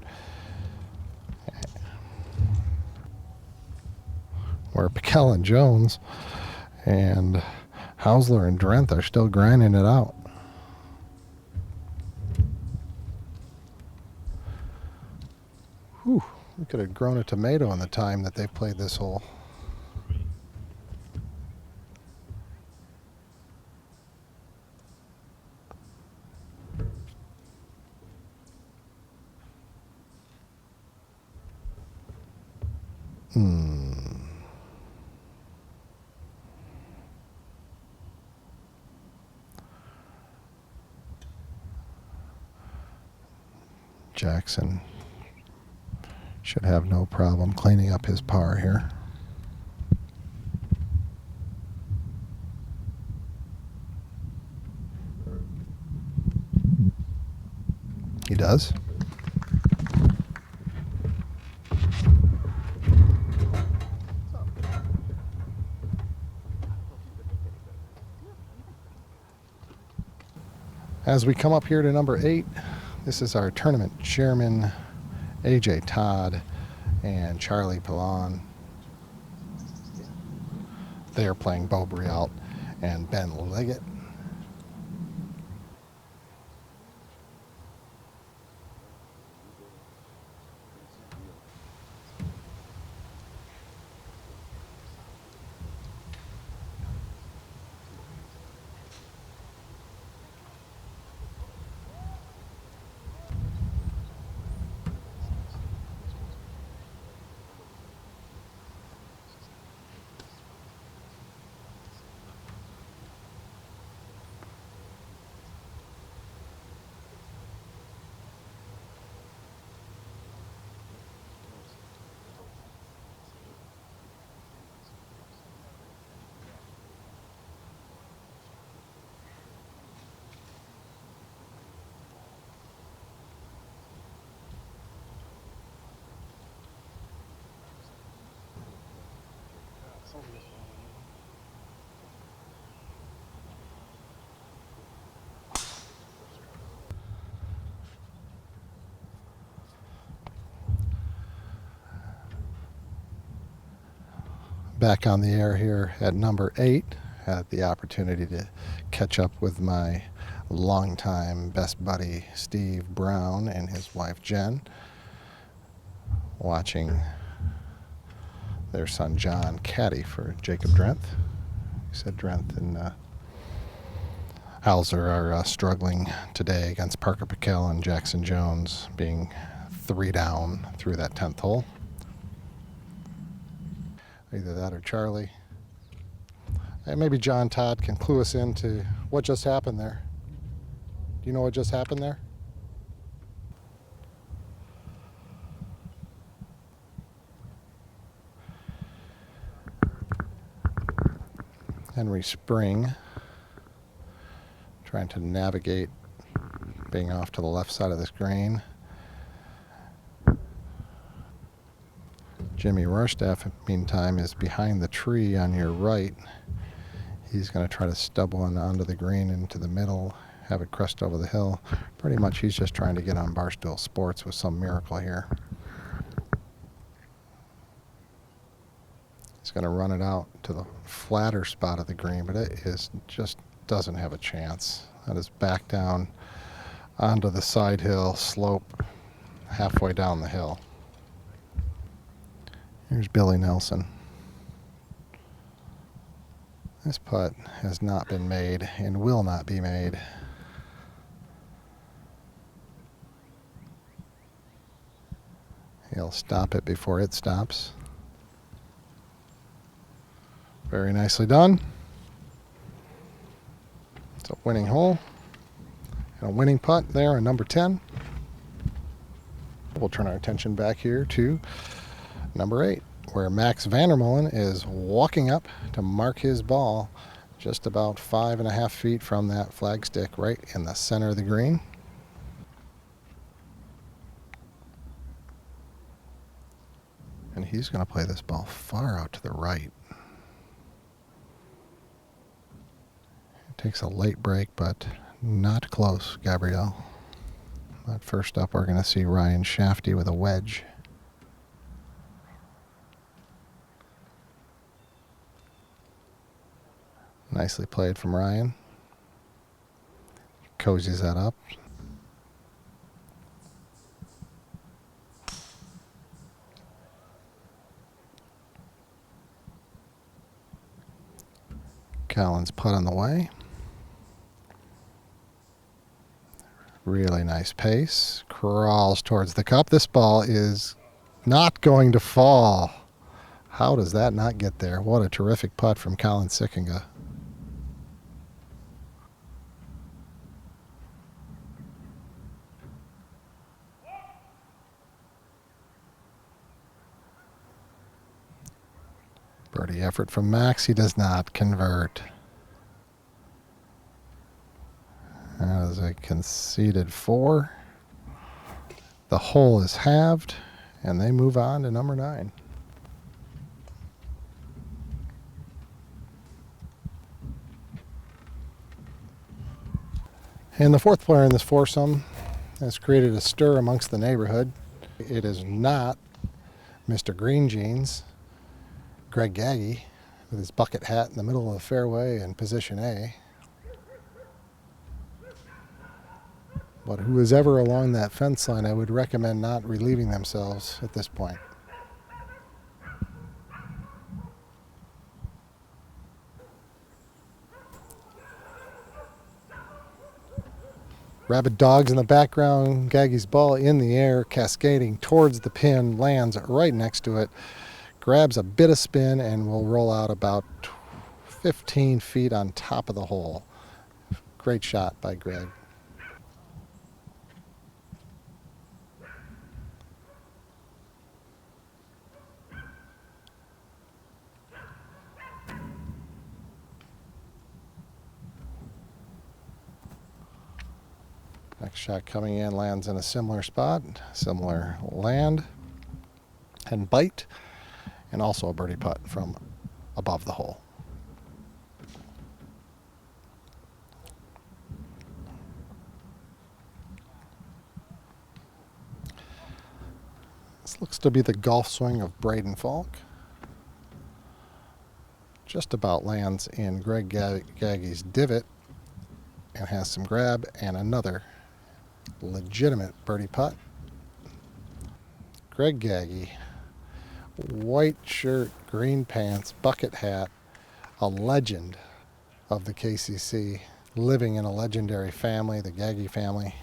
Where Piquel and Jones and Hausler and Drenth are still grinding it out. Whew, we could have grown a tomato in the time that they've played this hole. Jackson should have no problem cleaning up his par here. He does. As we come up here to number 8, this is our tournament chairman, AJ Todd and Charlie Pillon. They are playing Bo Brialt and Ben Liggett. Back on the air here at number 8. Had the opportunity to catch up with my longtime best buddy Steve Brown and his wife Jen, watching their son John caddy for Jacob Drenth. He said Drenth and Hauser are struggling today against Parker Piquel and Jackson Jones, being 3 down through that 10th hole. Either that or Charlie. And maybe John Todd can clue us into what just happened there. Do you know what just happened there? Henry Spring, trying to navigate being off to the left side of this green. Jimmy Rorstaff, meantime, is behind the tree on your right. He's going to try to stub one onto the green into the middle, have it crest over the hill. Pretty much he's just trying to get on Barstool Sports with some miracle here. He's going to run it out to the flatter spot of the green, but it is just doesn't have a chance. That is back down onto the side hill slope halfway down the hill. Here's Billy Nelson. This putt has not been made and will not be made. He'll stop it before it stops. Very nicely done. It's a winning hole and a winning putt there on number 10. We'll turn our attention back here to number 8, where Max Vandermolen is walking up to mark his ball just about 5.5 feet from that flagstick right in the center of the green. And he's going to play this ball far out to the right. It takes a late break, but not close, Gabrielle. But first up, we're going to see Ryan Shafty with a wedge. Nicely played from Ryan. Cozies that up. Callan's putt on the way. Really nice pace. Crawls towards the cup. This ball is not going to fall. How does that not get there? What a terrific putt from Colin Sickinga. Birdie effort from Max. He does not convert. That is a conceded 4. The hole is halved, and they move on to number 9. And the fourth player in this foursome has created a stir amongst the neighborhood. It is not Mr. Green Jeans, Greg Gaggy, with his bucket hat in the middle of the fairway in position A. But who is ever along that fence line, I would recommend not relieving themselves at this point. Rabid dogs in the background, Gaggy's ball in the air, cascading towards the pin, lands right next to it, grabs a bit of spin, and will roll out about 15 feet on top of the hole. Great shot by Greg. Next shot coming in lands in a similar spot, similar land and bite, and also a birdie putt from above the hole. This looks to be the golf swing of Braden Falk. Just about lands in Greg Gaggy's divot and has some grab and another legitimate birdie putt. Greg Gaggy, white shirt, green pants, bucket hat, a legend of the KCC, living in a legendary family, the Gaggy family,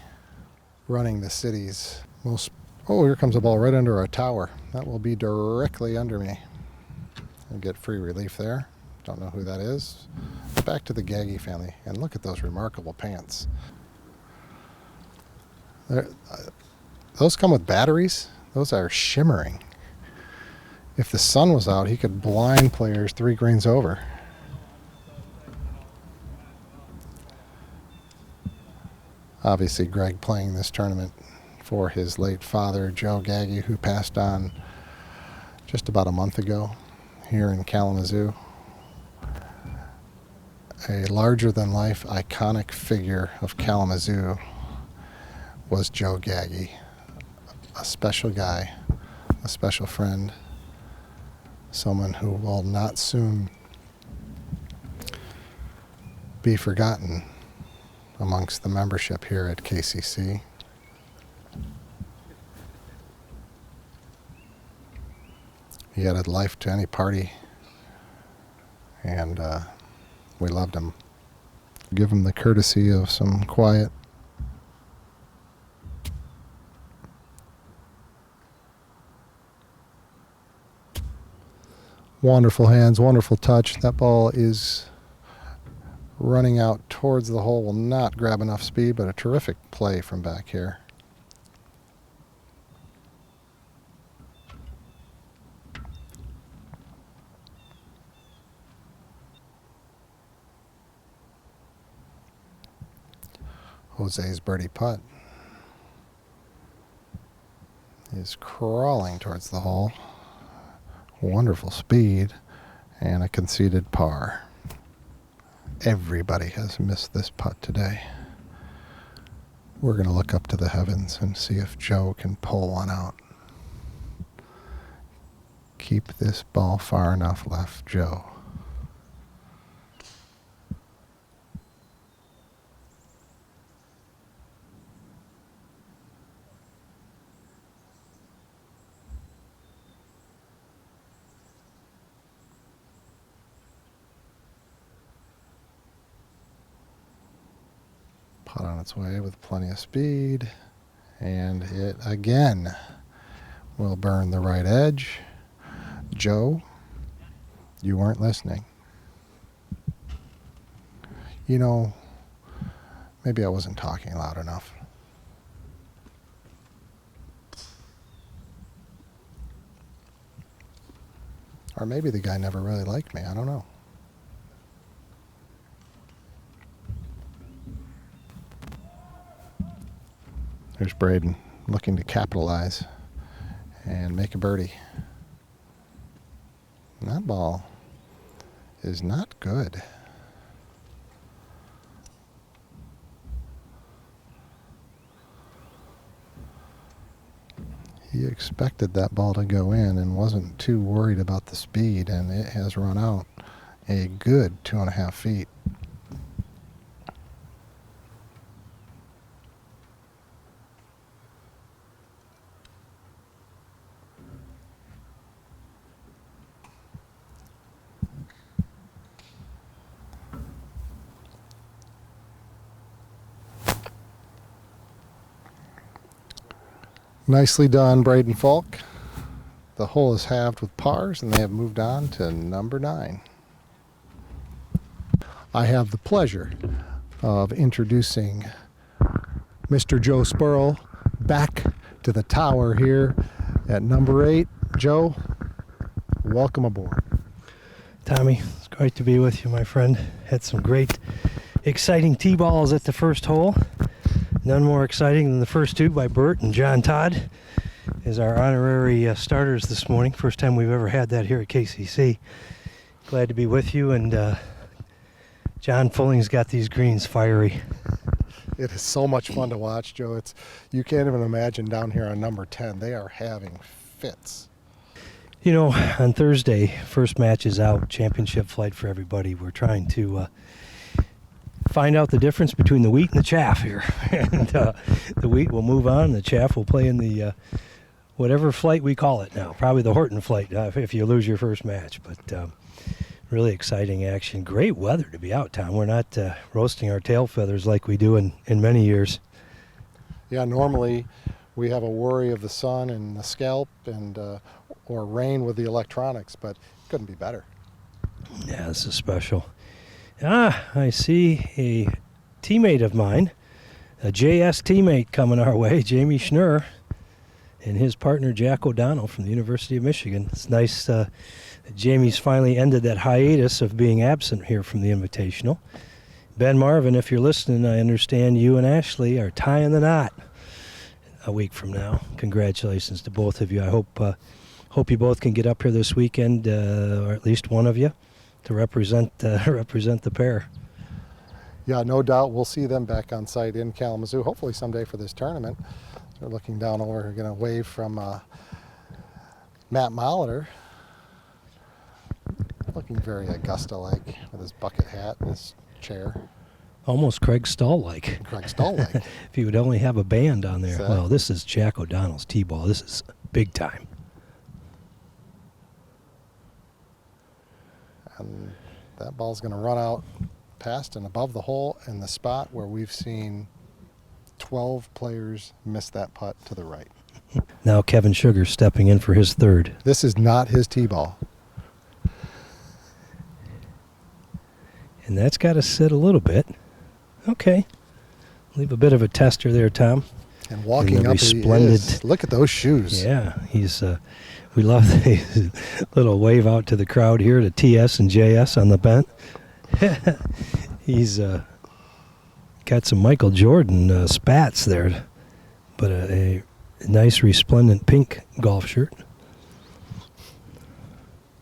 running the city's most... Oh, here comes a ball right under our tower. That will be directly under me. I'll get free relief there. Don't know who that is. Back to the Gaggy family, and look at those remarkable pants. Those come with batteries. Those are shimmering. If the sun was out, he could blind players 3 greens over. Obviously, Greg playing this tournament for his late father, Joe Gaggy, who passed on just about a month ago here in Kalamazoo. A larger-than-life iconic figure of Kalamazoo was Joe Gaggy, a special guy, a special friend, someone who will not soon be forgotten amongst the membership here at KCC. He added life to any party, and we loved him. Give him the courtesy of some quiet. Wonderful hands, wonderful touch. That ball is running out towards the hole, will not grab enough speed, but a terrific play from back here. Jose's birdie putt is crawling towards the hole. Wonderful speed and a conceded par. Everybody has missed this putt today. We're going to look up to the heavens and see if Joe can pull one out. Keep this ball far enough left, Joe. Putt on its way with plenty of speed, and it again will burn the right edge. Joe, you weren't listening. You know, maybe I wasn't talking loud enough. Or maybe the guy never really liked me, I don't know. There's Braden looking to capitalize and make a birdie. And that ball is not good. He expected that ball to go in and wasn't too worried about the speed, and it has run out a good 2.5 feet. Nicely done, Braden Falk. The hole is halved with pars, and they have moved on to number 9. I have the pleasure of introducing Mr. Joe Spurl back to the tower here at number 8. Joe, welcome aboard. Tommy, it's great to be with you, my friend. Had some great, exciting tee balls at the first hole. None more exciting than the first two by Bert and John Todd as our honorary starters this morning. First time we've ever had that here at KCC. Glad to be with you, and John Fulling's got these greens fiery. It is so much fun to watch, Joe. You can't even imagine down here on number 10. They are having fits. You know, on Thursday, first match is out, championship flight for everybody. We're trying to find out the difference between the wheat and the chaff here. And the wheat will move on, the chaff will play in the whatever flight we call it now. Probably the Horton flight if you lose your first match. But really exciting action. Great weather to be out, Tom. We're not roasting our tail feathers like we do in many years. Yeah, normally we have a worry of the sun and the scalp and or rain with the electronics, but it couldn't be better. Yeah, this is special. I see a teammate of mine, a JS teammate coming our way, Jamie Schnurr, and his partner Jack O'Donnell from the University of Michigan. It's nice that Jamie's finally ended that hiatus of being absent here from the Invitational. Ben Marvin, if you're listening, I understand you and Ashley are tying the knot a week from now. Congratulations to both of you. I hope you both can get up here this weekend, or at least one of you, to represent the pair. Yeah, no doubt we'll see them back on site in Kalamazoo, hopefully someday for this tournament. They're looking down over, we're going to wave from Matt Molitor, looking very Augusta-like with his bucket hat and his chair. Almost Craig Stahl-like. Craig Stahl-like. If he would only have a band on there. So, well, this is Jack O'Donnell's T-ball. This is big time. And that ball's going to run out past and above the hole in the spot where we've seen 12 players miss that putt to the right. Now Kevin Sugar stepping in for his third. This is not his T-ball. And that's got to sit a little bit. Okay. Leave a bit of a tester there, Tom. And walking up, he is. Look at those shoes. Yeah, he's. We love the little wave out to the crowd here to TS and JS on the bent. He's got some Michael Jordan spats there, but a nice resplendent pink golf shirt.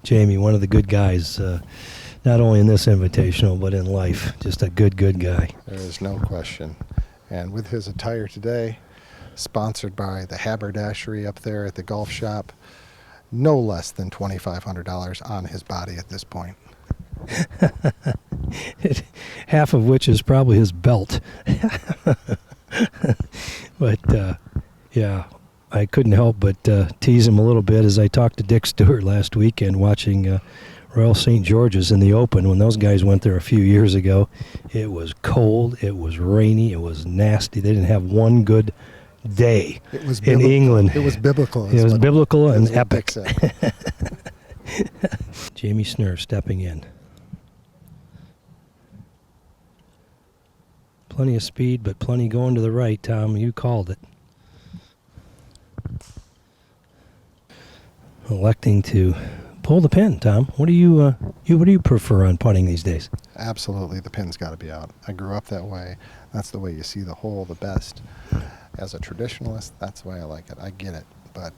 Jamie, one of the good guys, not only in this invitational, but in life. Just a good guy. There is no question. And with his attire today, sponsored by the Haberdashery up there at the golf shop, no less than $2,500 on his body at this point. Half of which is probably his belt. But, yeah, I couldn't help but tease him a little bit as I talked to Dick Stewart last weekend watching Royal St. George's in the Open. When those guys went there a few years ago, it was cold, it was rainy, it was nasty. They didn't have one good day in England. It was biblical. It was biblical and epic. Said. Jamie Snurr stepping in. Plenty of speed, but plenty going to the right, Tom. You called it. Electing to pull the pin, Tom. What do you prefer on putting these days? Absolutely, the pin's got to be out. I grew up that way. That's the way you see the hole the best. As a traditionalist, that's the way I like it. I get it, but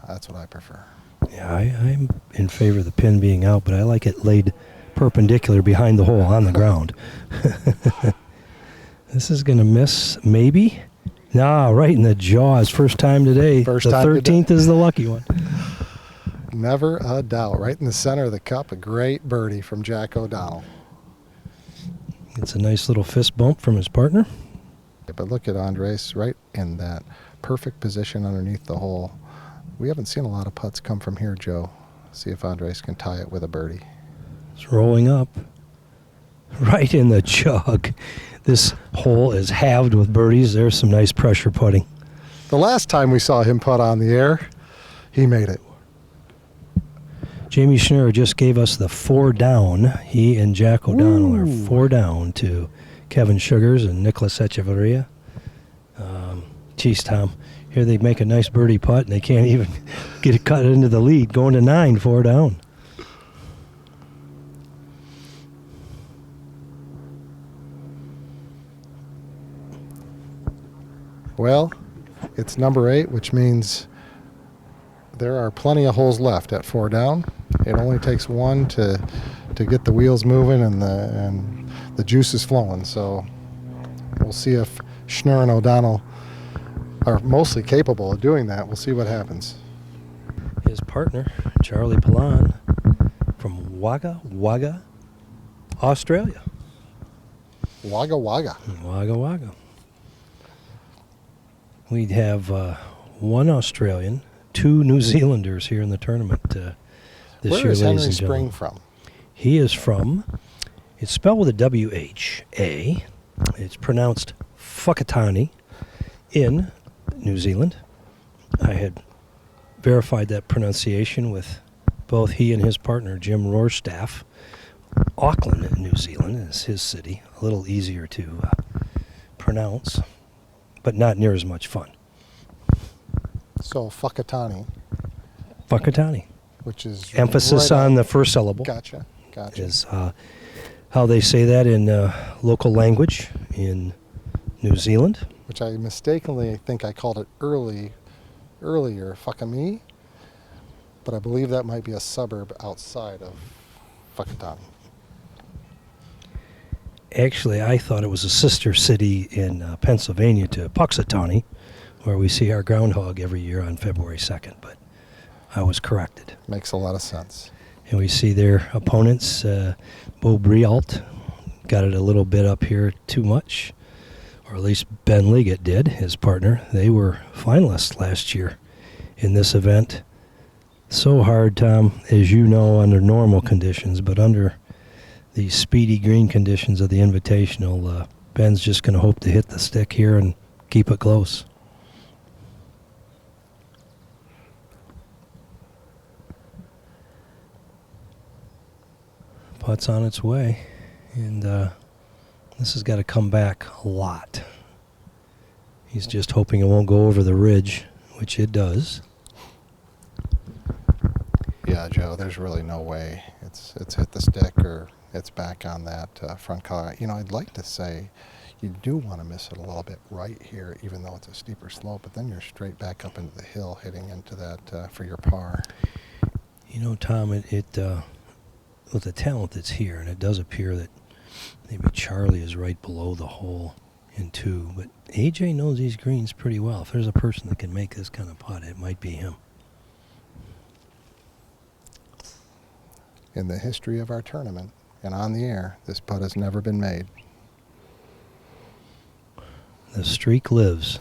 that's what I prefer. Yeah, I'm in favor of the pin being out, but I like it laid perpendicular behind the hole on the ground. This is going to miss, maybe? No, right in the jaws. First time today. The 13th is the lucky one. Never a doubt. Right in the center of the cup, a great birdie from Jack O'Donnell. It's a nice little fist bump from his partner. But look at Andres right in that perfect position underneath the hole. We haven't seen a lot of putts come from here, Joe. See if Andres can tie it with a birdie. It's rolling up. Right in the jug. This hole is halved with birdies. There's some nice pressure putting. The last time we saw him putt on the air, he made it. Jamie Schnurr just gave us the 4 down. He and Jack O'Donnell are 4 down to Kevin Sugars and Nicholas Echeverria. Geez, Tom, here they make a nice birdie putt, and they can't even get it cut into the lead, going to 9, 4 down. Well, it's number 8, which means there are plenty of holes left at 4 down. It only takes one to get the wheels moving and the juice is flowing. So we'll see if Schnurr and O'Donnell are mostly capable of doing that. We'll see what happens. His partner, Charlie Pilon, from Wagga Wagga, Australia. Wagga Wagga. Wagga Wagga. We'd have one Australian, 2 New Zealanders here in the tournament this Where year, is ladies Henry and gentlemen. Spring from? He is from, it's spelled with a W-H-A. It's pronounced Whakatane in New Zealand. I had verified that pronunciation with both he and his partner, Jim Rohrstaff. Auckland, New Zealand is his city. A little easier to pronounce, but not near as much fun. So Whakatane. Whakatane. Which is emphasis right on the first syllable. Gotcha. Is how they say that in local language in New Zealand. Which I mistakenly think I called it earlier, Whakami, but I believe that might be a suburb outside of Whakatane. Actually, I thought it was a sister city in Pennsylvania to Puxatawney, where we see our groundhog every year on February 2nd, but I was corrected. Makes a lot of sense. And we see their opponents, Bo Brialt, got it a little bit up here too much, or at least Ben Liggett did, his partner. They were finalists last year in this event. So hard, Tom, as you know, under normal conditions, but under the speedy green conditions of the Invitational, Ben's just going to hope to hit the stick here and keep it close. Putt's on its way, and this has got to come back a lot. He's just hoping it won't go over the ridge, which it does. Yeah, Joe, there's really no way it's hit the stick or it's back on that front collar. You know, I'd like to say you do want to miss it a little bit right here, even though it's a steeper slope, but then you're straight back up into the hill hitting into that for your par. You know, Tom, with the talent that's here, and it does appear that maybe Charlie is right below the hole in 2, but AJ knows these greens pretty well. If there's a person that can make this kind of putt, it might be him. In the history of our tournament and on the air, this putt has never been made. The streak lives,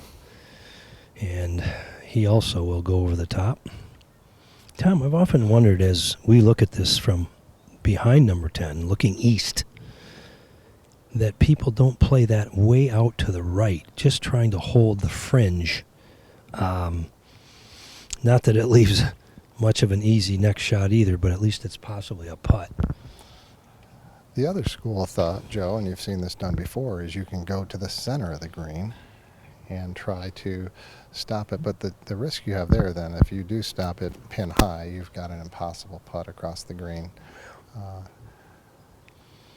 and he also will go over the top. Tom, I've often wondered as we look at this from behind number 10, looking east, that people don't play that way out to the right, just trying to hold the fringe. Not that it leaves much of an easy next shot either, but at least it's possibly a putt. The other school of thought, Joe, and you've seen this done before, is you can go to the center of the green and try to stop it. But the risk you have there then, if you do stop it pin high, you've got an impossible putt across the green.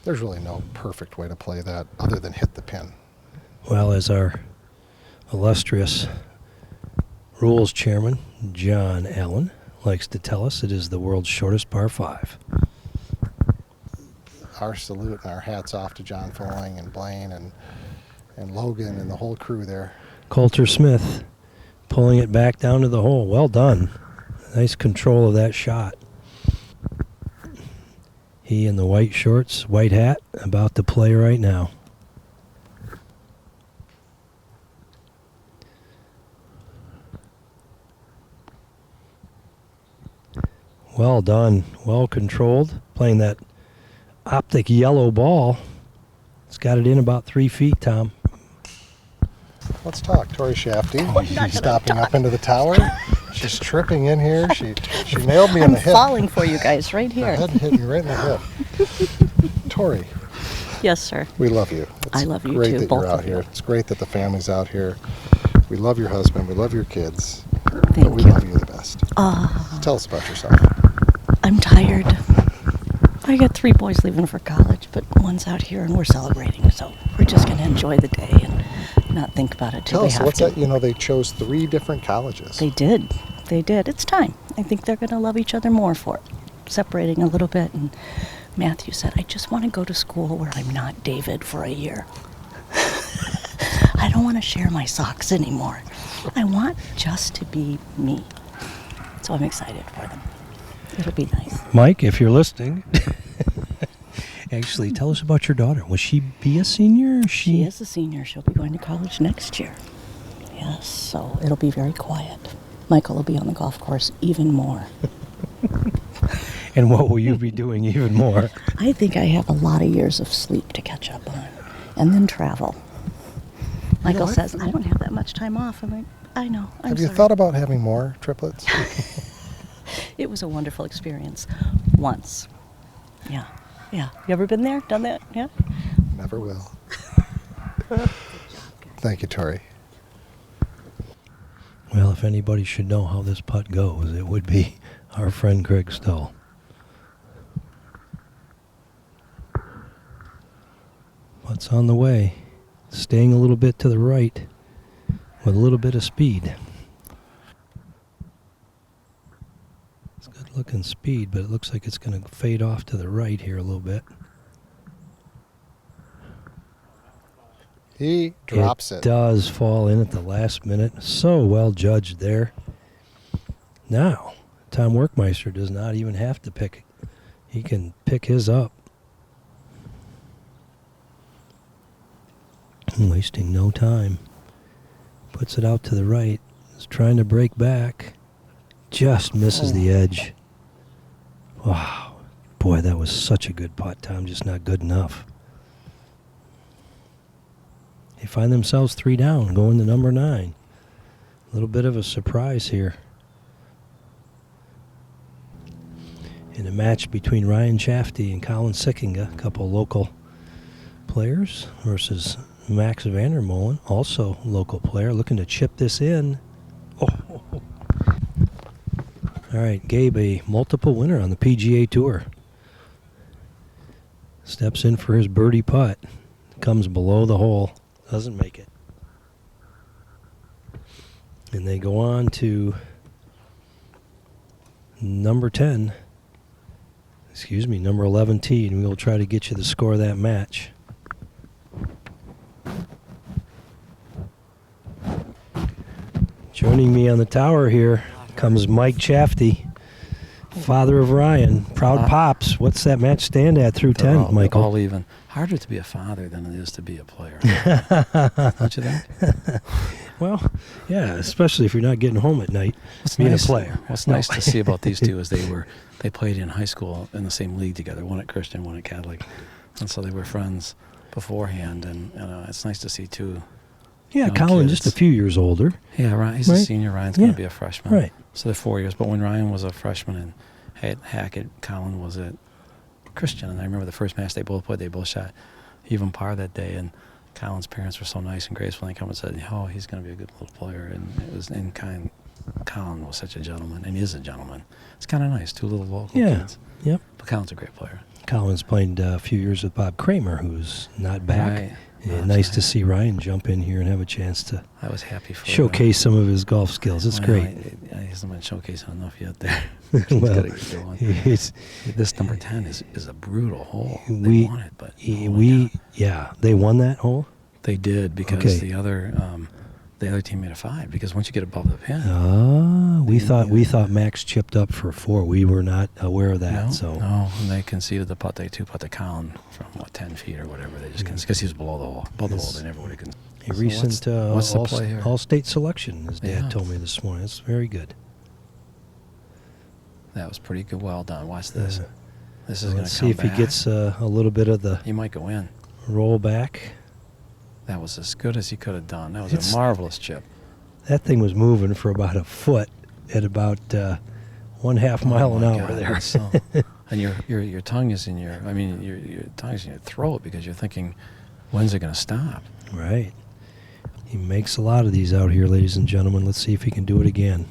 There's really no perfect way to play that other than hit the pin. Well, as our illustrious rules chairman, John Allen, likes to tell us, it is the world's shortest par 5. Our salute and our hats off to John Folling and Blaine and Logan and the whole crew there. Coulter Smith pulling it back down to the hole. Well done. Nice control of that shot. He in the white shorts, white hat, about to play right now. Well done. Well controlled. Playing that optic yellow ball. It's got it in about 3 feet, Tom. Let's talk. Tori Shafty, she's stopping up into the tower. She's tripping in here. She nailed me in the hip. I'm falling for you guys right here. The head hit me right in the hip. Tori. Yes, sir. We love you. I love you great too, that both you're out of you. here. It's great that the family's out here. We love your husband. We love your kids. Thank but we you. love you the best. Tell us about yourself. I'm tired. I got 3 boys leaving for college, but one's out here and we're celebrating. So we're just going to enjoy the day and not think about it till Tell we us, have what's to. that? You know, they chose 3 different colleges. They did. They did. It's time. I think they're going to love each other more for it. Separating a little bit. And Matthew said, I just want to go to school where I'm not David for a year. I don't want to share my socks anymore. I want just to be me. So I'm excited for them. It'll be nice. Mike, if you're listening, actually tell us about your daughter. Will she be a senior? Or She is a senior. She'll be going to college next year. Yes, so it'll be very quiet. Michael will be on the golf course even more. And what will you be doing even more? I think I have a lot of years of sleep to catch up on. And then travel. Michael says, I don't have that much time off. I'm like, I know. I'm Have you sorry. thought about having more triplets? It was a wonderful experience. Once. Yeah. Yeah. You ever been there? Done that? Yeah? Never will. Thank you, Tori. Well, if anybody should know how this putt goes, it would be our friend Craig Stoll. Putt's on the way. Staying a little bit to the right with a little bit of speed. It's good looking speed, but it looks like it's going to fade off to the right here a little bit. He drops it. It does fall in at the last minute. So well judged there. Now, Tom Workmeister does not even have to pick it. He can pick his up. Wasting no time. Puts it out to the right. Is trying to break back. Just misses the edge. Wow. Boy, that was such a good putt, Tom. Just not good enough. They find themselves 3 down, going to number 9. A little bit of a surprise here. In a match between Ryan Shafty and Colin Sickinga, a couple local players, versus Max Vandermolen, also local player, looking to chip this in. Oh. All right, Gabe, a multiple winner on the PGA Tour. Steps in for his birdie putt. Comes below the hole. Doesn't make it. And they go on to number 10. Excuse me, number 11 tee, and we'll try to get you the score of that match. Joining me on the tower here comes Mike Shafty, father of Ryan. Proud Pops. What's that match stand at through 10, Michael? All even. Harder to be a father than it is to be a player. Don't you think? Well, yeah, especially if you're not getting home at night being a player. What's nice to see about these two is they played in high school in the same league together, one at Christian, one at Catholic. And so they were friends beforehand, and it's nice to see two. Yeah, Colin just a few years older. Yeah, Ryan, he's a senior. Ryan's going to be a freshman. Right. So they're 4 years. But when Ryan was a freshman at Hackett, Colin was at Christian. And I remember the first match they both played, they both shot even par that day. And Colin's parents were so nice and graceful. They come and said, oh, he's going to be a good little player. And it was in kind. Colin was such a gentleman, and is a gentleman. It's kind of nice, two little local kids. Yep. But Colin's a great player. Colin's played a few years with Bob Kramer, who's not back. Right. And nice to see Ryan jump in here and have a chance to I was happy for showcase some of his golf skills. It's great. He hasn't been showcasing enough yet there. Well, got to get going. This number 10 is a brutal hole. They won it, but they won that hole. They did because the other team made a 5 because once you get above the pin. We thought Max chipped up for 4. We were not aware of that. No, and they conceded the putt. They 2-putted Colin from 10 feet or whatever. They just because he was below the hole. Above the hole, they never would have conceded. A recent what's the play here? all-state selection, as Dad told me this morning. It's very good. That was pretty good. Well done. Watch this. This is going to come back. Let's see if he gets a little bit of the. He might go in. Roll back. That was as good as he could have done. That was a marvelous chip. That thing was moving for about a foot at about 1/2 mile an hour there. And your tongue is in your tongue is in your throat because you're thinking, when's it going to stop? Right. He makes a lot of these out here, ladies and gentlemen. Let's see if he can do it again.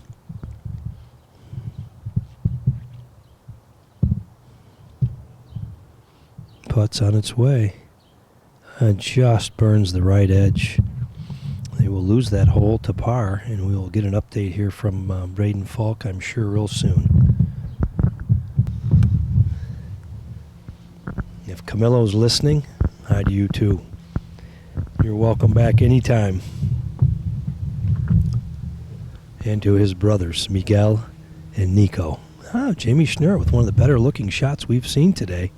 Putt's on its way. Just burns the right edge. They will lose that hole to par, and we will get an update here from Braden Falk, I'm sure, real soon. If Camillo's listening, hi to you too. You're welcome back anytime. And to his brothers, Miguel and Nico. Jamie Schnurr with one of the better looking shots we've seen today.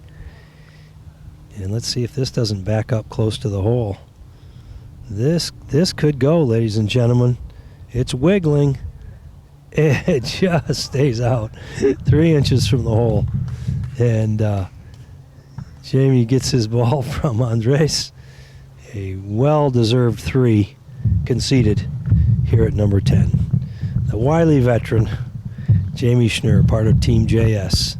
And let's see if this doesn't back up close to the hole. This could go, ladies and gentlemen. It's wiggling. It just stays out 3 inches from the hole. And Jamie gets his ball from Andres. A well-deserved 3 conceded here at number 10. The wily veteran, Jamie Schnurr, part of Team JS.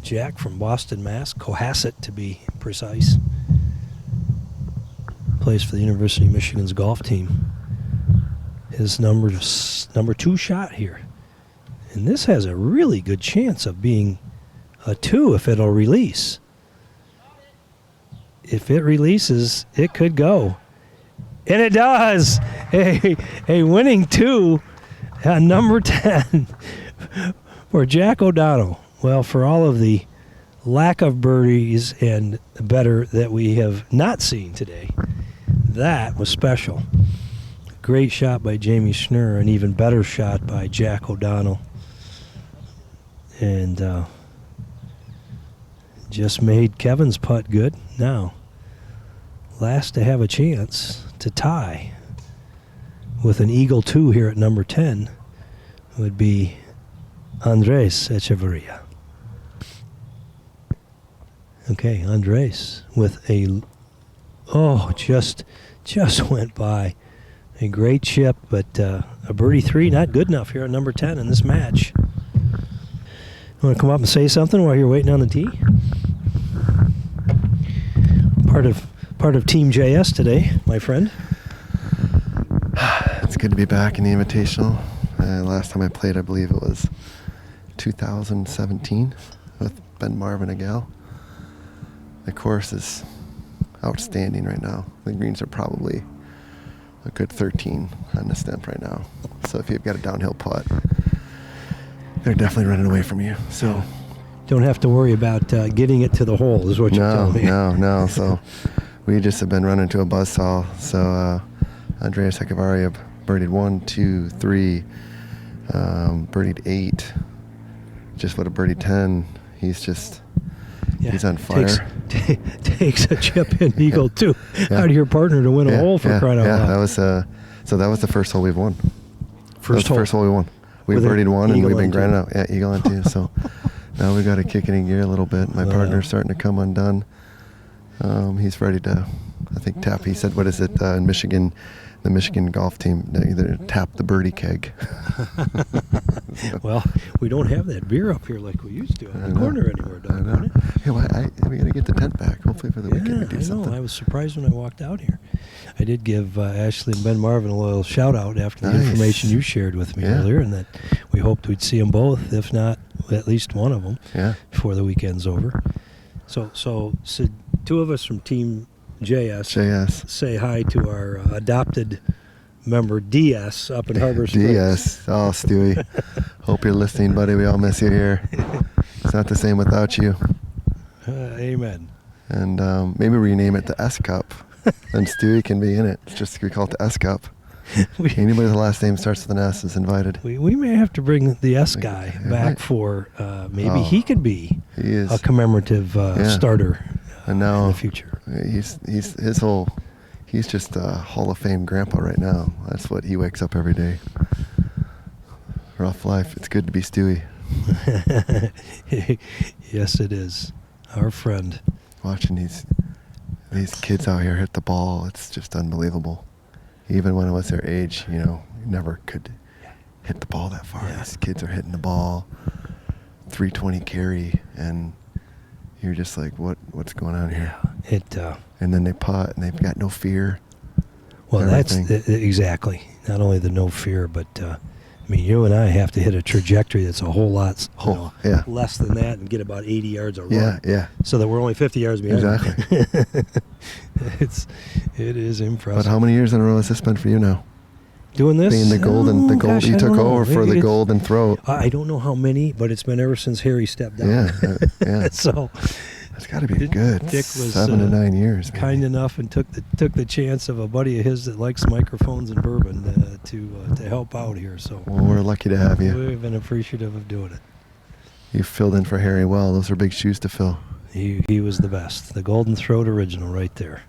Jack from Boston, Mass. Cohasset, to be precise. Plays for the University of Michigan's golf team. His number 2 shot here. And this has a really good chance of being a 2 if it'll release. if it releases, it could go. And it does. A winning 2 at number 10 for Jack O'Donnell. Well, for all of the lack of birdies and better that we have not seen today, that was special. Great shot by Jamie Schnurr, an even better shot by Jack O'Donnell. And just made Kevin's putt good. Now, last to have a chance to tie with an Eagle 2 here at number 10 would be Andres Echeverria. Okay, Andres with a, just went by. A great chip, but a birdie 3 not good enough here at number 10 in this match. You want to come up and say something while you're waiting on the tee? Part of Team JS today, my friend. It's good to be back in the Invitational. Last time I played, I believe it was 2017 with Ben Marvin and Gal. The course is outstanding right now. The greens are probably a good 13 on the stump right now. So if you've got a downhill putt, they're definitely running away from you. So don't have to worry about getting it to the hole, is what you're telling me. No. So we just have been running to a buzzsaw. So Andreas Echeverria birdied 1, 2, 3, birdied 8. Just would have birdied 10. He's on fire. Takes a chip in Eagle 2 out of your partner to win a hole for crying out loud. That was that was the first hole we've won. First hole we won. We With birdied 1 and we've been grinding on out. Yeah, Eagle on 2. So now we got to kick it in gear a little bit. My partner's starting to come undone. He's ready to, I think, tap. He said, what is it in Michigan? The Michigan golf team, they either tap the birdie keg. Well, we don't have that beer up here like we used to in the corner anywhere, Doug. I know. Hey, we got to get the tent back. Hopefully for the weekend we do something. I was surprised when I walked out here. I did give Ashley and Ben Marvin a little shout out after the information you shared with me earlier, and that we hoped we'd see them both, if not at least one of them, before the weekend's over. So 2 of us from Team JS. Say hi to our adopted member DS up in Harbor Springs. DS. Oh, Stewie. Hope you're listening, buddy. We all miss you here. It's not the same without you. Amen. And maybe rename it the S Cup. Then Stewie can be in it. It's just we call it the S Cup. Anybody with the last name starts with an S is invited. We may have to bring the S guy back for maybe he could be a commemorative starter and now, in the future. He's just a Hall of Fame grandpa right now. That's what he wakes up every day. Rough life. It's good to be Stewie. Yes, it is. Our friend. Watching these kids out here hit the ball, it's just unbelievable. Even when I was their age, you never could hit the ball that far. These kids are hitting the ball, 320 carry, and you're just like, what's going on here? And then they putt, and they've got no fear. Well, that's exactly. Not only the no fear, but you and I have to hit a trajectory that's a whole lot less than that and get about 80 yards a run. So that we're only 50 yards behind. Exactly. It is impressive. But how many years in a row has this been for you now? Doing this? Being the golden, you took over for the golden throat. I don't know how many, but it's been ever since Harry stepped down. Yeah. So it's got to be good. Dick was 7 to 9 years. Kind enough and took the chance of a buddy of his that likes microphones and bourbon to help out here. So we're lucky to have you. We've been appreciative of doing it. You filled in for Harry well. Those are big shoes to fill. He was the best. The Golden Throat original right there.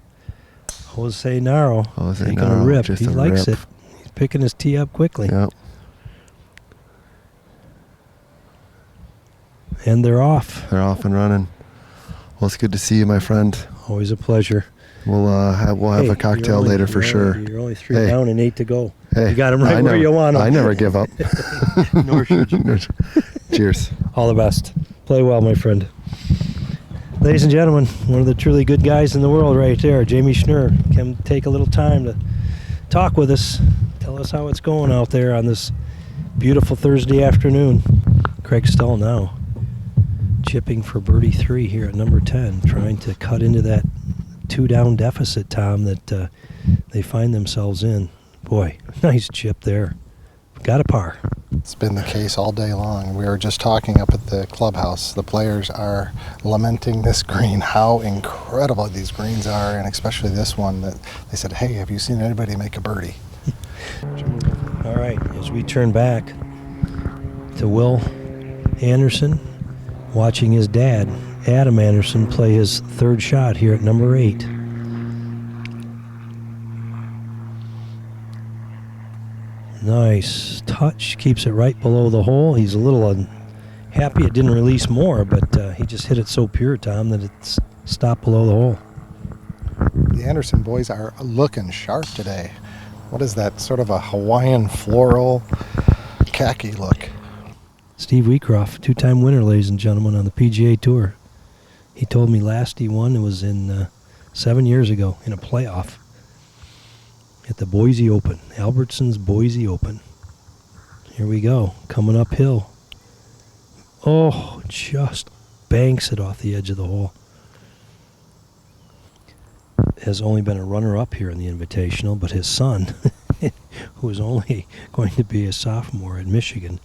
Jose Naro taking a rip. He likes it. He's picking his tee up quickly. Yep. And they're off. They're off and running. Well, it's good to see you, my friend. Always a pleasure. We'll have a cocktail later for sure. You're only 3 down and 8 to go. Hey, you got them right where you want them. I never give up. Nor should you. Cheers. All the best. Play well, my friend. Ladies and gentlemen, one of the truly good guys in the world right there, Jamie Schnurr. Can take a little time to talk with us. Tell us how it's going out there on this beautiful Thursday afternoon. Craig Stull now chipping for birdie 3 here at number 10, trying to cut into that 2-down deficit, Tom, that they find themselves in. Boy, nice chip there. Got a par. It's been the case all day long. We were just talking up at the clubhouse. The players are lamenting this green, how incredible these greens are, and especially this one that they said, hey, have you seen anybody make a birdie? All right, as we turn back to Will Anderson, watching his dad, Adam Anderson, play his third shot here at number 8. Nice touch, keeps it right below the hole. He's a little unhappy it didn't release more, but he just hit it so pure, Tom, that it's stopped below the hole. The Anderson boys are looking sharp today. What is that, sort of a Hawaiian floral khaki look? Steve Wheatcroft, 2-time winner, ladies and gentlemen, on the PGA Tour. He told me last he won, it was in 7 years ago in a playoff at the Boise Open, Albertson's Boise Open. Here we go, coming uphill. Oh, just banks it off the edge of the hole. Has only been a runner-up here in the Invitational, but his son, who is only going to be a sophomore at Michigan,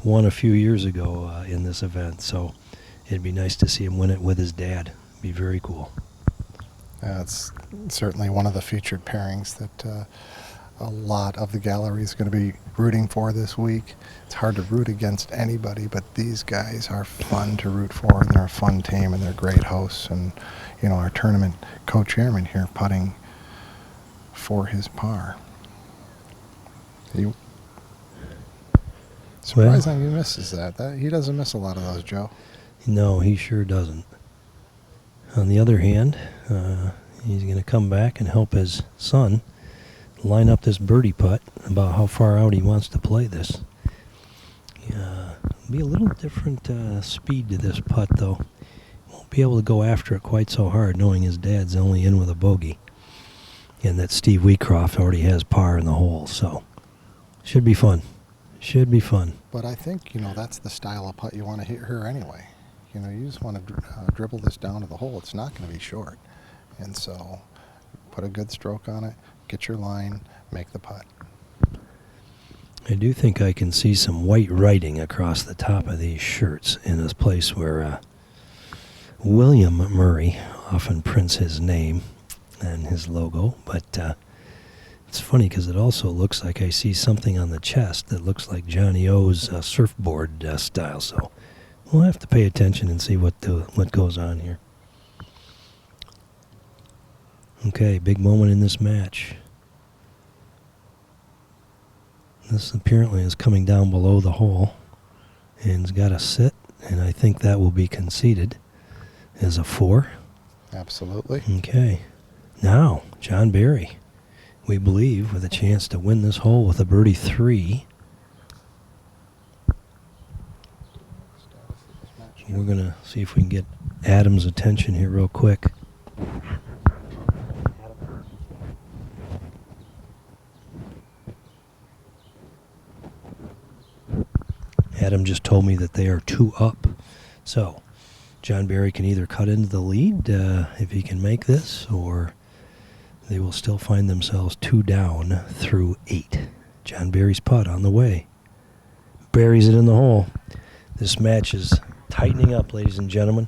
won a few years ago in this event. So it'd be nice to see him win it with his dad. Be very cool. It's certainly one of the featured pairings that a lot of the gallery is going to be rooting for this week. It's hard to root against anybody, but these guys are fun to root for, and they're a fun team, and they're great hosts. And, you know, our tournament co-chairman here putting for his par. Surprising he misses that. He doesn't miss a lot of those, Joe. No, he sure doesn't. On the other hand, he's going to come back and help his son line up this birdie putt about how far out he wants to play this. Be a little different speed to this putt, though. Won't be able to go after it quite so hard, knowing his dad's only in with a bogey, and that Steve Wheatcroft already has par in the hole. So, should be fun. Should be fun. But I think, you know, that's the style of putt you want to hit her anyway. You know, you just want to dribble this down to the hole. It's not going to be short. And so put a good stroke on it, get your line, make the putt. I do think I can see some white writing across the top of these shirts in this place where William Murray often prints his name and his logo. But it's funny because it also looks like I see something on the chest that looks like Johnny O's surfboard style. So we'll have to pay attention and see what goes on here. Okay, big moment in this match. This apparently is coming down below the hole and has got to sit, and I think that will be conceded as a 4. Absolutely. Okay. Now, John Barry, we believe, with a chance to win this hole with a birdie 3. We're going to see if we can get Adam's attention here real quick. Adam just told me that they are 2 up. So, John Barry can either cut into the lead if he can make this, or they will still find themselves 2 down through 8. John Barry's putt on the way. Buries it in the hole. This match is tightening up, ladies and gentlemen.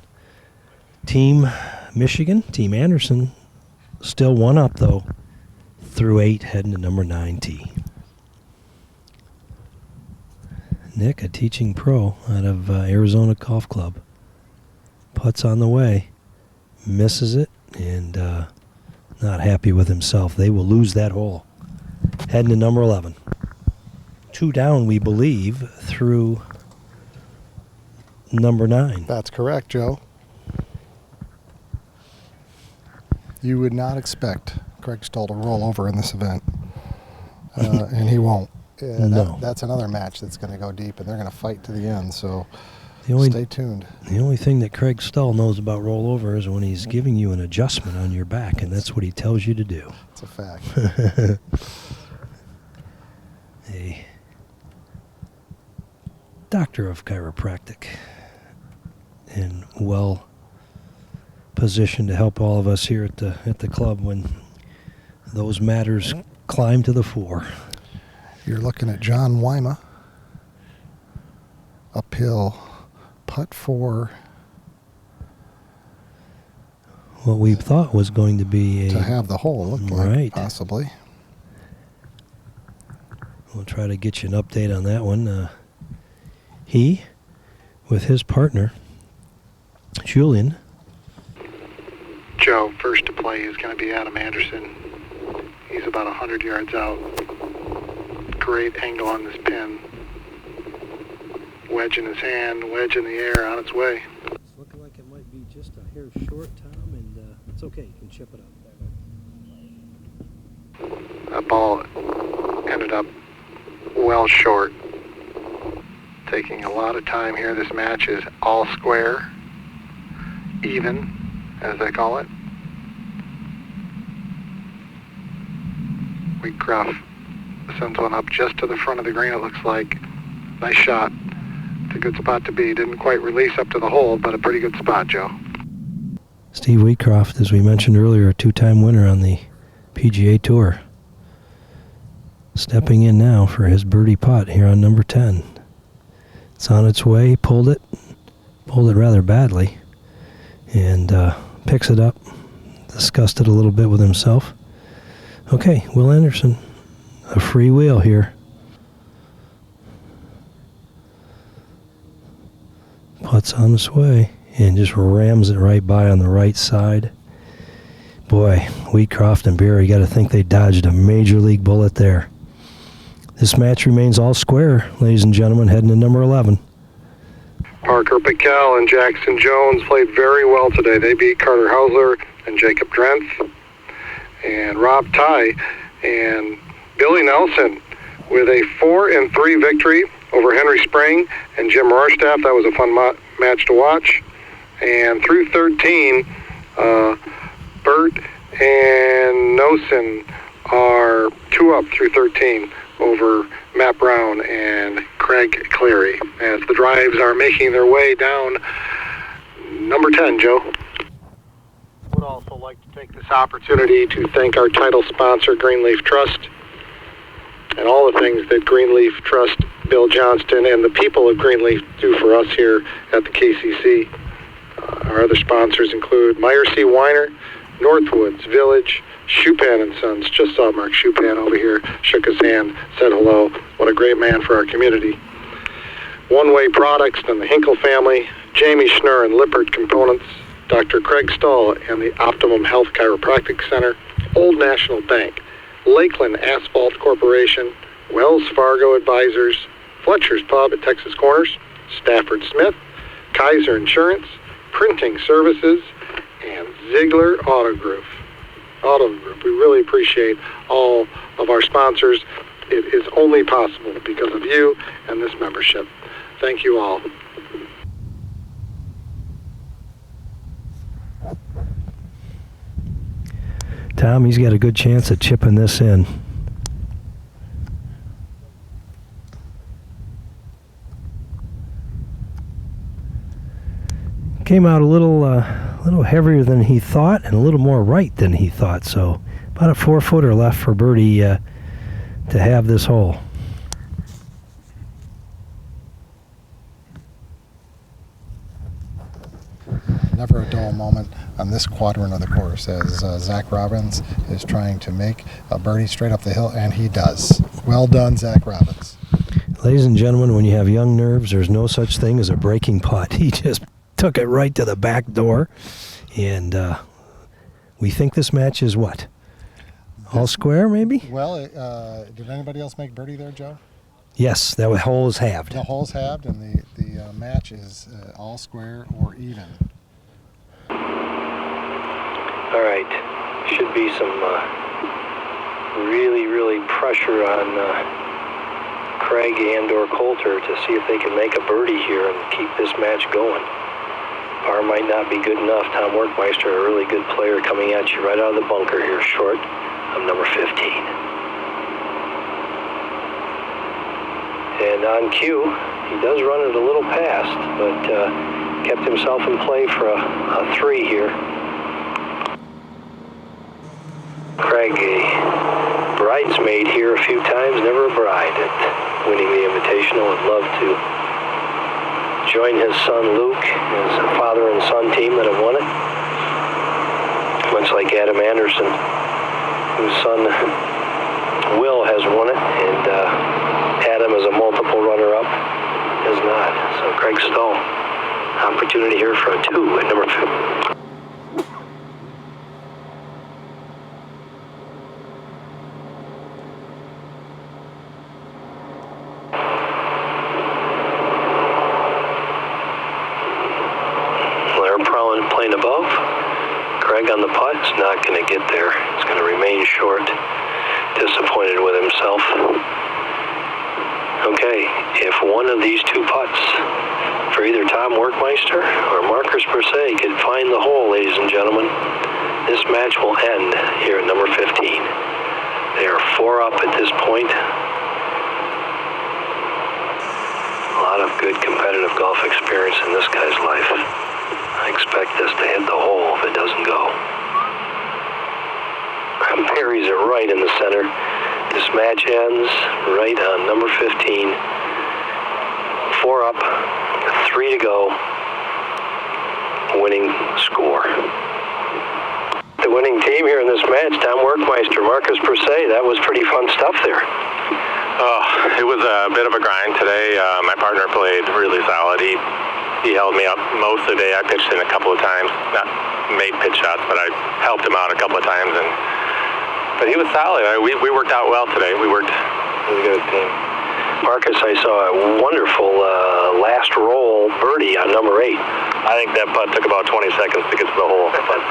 Team Michigan, Team Anderson, still 1 up, though, through 8, heading to number 9 tee. Nick, a teaching pro out of Arizona Golf Club. Putts on the way. Misses it, and not happy with himself. They will lose that hole. Heading to number 11. 2 down, we believe, through number 9. That's correct, Joe. You would not expect Craig Stoll to roll over in this event, and he won't. No. That's another match that's going to go deep, and they're going to fight to the end, so stay tuned. The only thing that Craig Stoll knows about rollover is when he's giving you an adjustment on your back, and that's what he tells you to do. It's a fact. A doctor of chiropractic and well position to help all of us here at the club when those matters climb to the fore. You're looking at John Wyma. Uphill putt for what we thought was going to be to have the hole, looked like, possibly. We'll try to get you an update on that one. He, with his partner, Julian. Joe, first to play is going to be Adam Anderson. He's about 100 yards out. Great angle on this pin. Wedge in his hand, wedge in the air, on its way. It's looking like it might be just a hair short, Tom, and it's okay. You can chip it up. That ball ended up well short. Taking a lot of time here. This match is all square, even, as they call it. Wheatcroft sends one up just to the front of the green, it looks like. Nice shot. It's a good spot to be. Didn't quite release up to the hole, but a pretty good spot, Joe. Steve Wheatcroft, as we mentioned earlier, a two-time winner on the PGA Tour. Stepping in now for his birdie putt here on number 10. It's on its way, pulled it rather badly, and picks it up, discussed it a little bit with himself. Okay, Will Anderson, a free wheel here. Putt's on its way and just rams it right by on the right side. Boy, Wheatcroft and Beer, you got to think they dodged a major league bullet there. This match remains all square, ladies and gentlemen, heading to number 11. Parker Piquel and Jackson Jones played very well today. They beat Carter Hausler and Jacob Drenth and Rob Ty and Billy Nelson with a 4-3 victory over Henry Spring and Jim Rorschach. That was a fun match to watch. And through 13, Bert and Nosen are 2 up through 13 over Matt Brown and Craig Cleary as the drives are making their way down number 10, Joe. Would also like to take this opportunity to thank our title sponsor, Greenleaf Trust, and all the things that Greenleaf Trust, Bill Johnston, and the people of Greenleaf do for us here at the KCC. Our other sponsors include Meyer C. Weiner, Northwoods Village, Schupan and Sons. Just saw Mark Schupan over here, shook his hand, said hello. What a great man for our community. One Way Products and the Hinkle family, Jamie Schnurr and Lippert Components, Dr. Craig Stahl and the Optimum Health Chiropractic Center, Old National Bank, Lakeland Asphalt Corporation, Wells Fargo Advisors, Fletcher's Pub at Texas Corners, Stafford Smith, Kaiser Insurance, Printing Services, and Ziegler Auto Group. We really appreciate all of our sponsors. It is only possible because of you and this membership. Thank you all. Tom, he's got a good chance at chipping this in. Came out a little heavier than he thought and a little more right than he thought. So about a 4-footer left for birdie to have this hole. Never a dull moment on this quadrant of the course as Zach Robbins is trying to make a birdie straight up the hill, and he does. Well done, Zach Robbins. Ladies and gentlemen, when you have young nerves, there's no such thing as a breaking putt. He just took it right to the back door, and we think this match is what? All square, maybe? Well, did anybody else make birdie there, Joe? Yes, that hole is halved. The hole's halved, and the match is all square or even. All right, should be some really pressure on Craig and/or Coulter to see if they can make a birdie here and keep this match going. Par might not be good enough. Tom Workmeister, a really good player, coming at you right out of the bunker here, short of number 15. And on cue, he does run it a little past, but kept himself in play for a 3 here. Craig, a bridesmaid here a few times, never a bride at winning the Invitational. Would love to join his son Luke, his father and son team that have won it. Much like Adam Anderson, whose son Will has won it, and Adam is a multiple runner-up, is not. So Craig Stoll, opportunity here for a 2 at number 2. Playing above. Craig on the putt is not going to get there. He's going to remain short. Disappointed with himself. Okay, if one of these two putts for either Tom Workmeister or Marcus Persay can find the hole, ladies and gentlemen, this match will end here at number 15. They are 4 up at this point. A lot of good competitive golf experience in this guy's life. I expect this to hit the hole if it doesn't go. Buries it right in the center. This match ends right on number 15. 4 up, 3 to go. Winning score. The winning team here in this match, Tom Workmeister, Marcus Persay. That was pretty fun stuff there. It was a bit of a grind today. My partner played really solid. He held me up most of the day. I pitched in a couple of times, not made pitch shots, but I helped him out a couple of times. But he was solid. We worked out well today. We worked really good as a team. Marcus, I saw a wonderful last roll birdie on number 8. I think that putt took about 20 seconds to get to the hole, but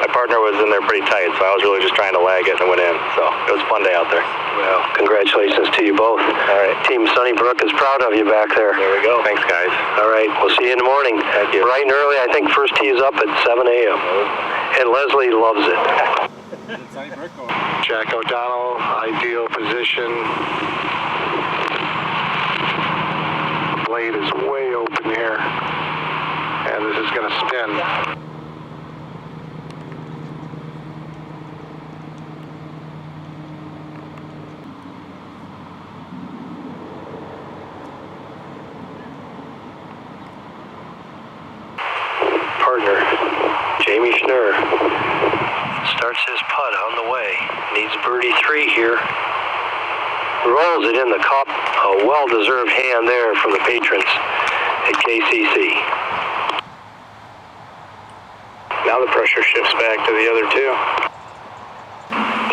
my partner was in there pretty tight, so I was really just trying to lag it and went in. So it was a fun day out there. Well, congratulations to you both. All right. Team Sunnybrook is proud of you back there. There we go. Thanks, guys. All right, we'll see you in the morning. Thank you. Bright and early. I think first tee is up at 7 a.m. And Leslie loves it. Jack O'Donnell, ideal position. Blade is way open here, and this is going to spin. Partner, Jamie Schnurr, starts his putt on the way. Needs birdie 3 here. Rolls it in the cup. A well-deserved hand there from the patrons at KCC. Now the pressure shifts back to the other 2.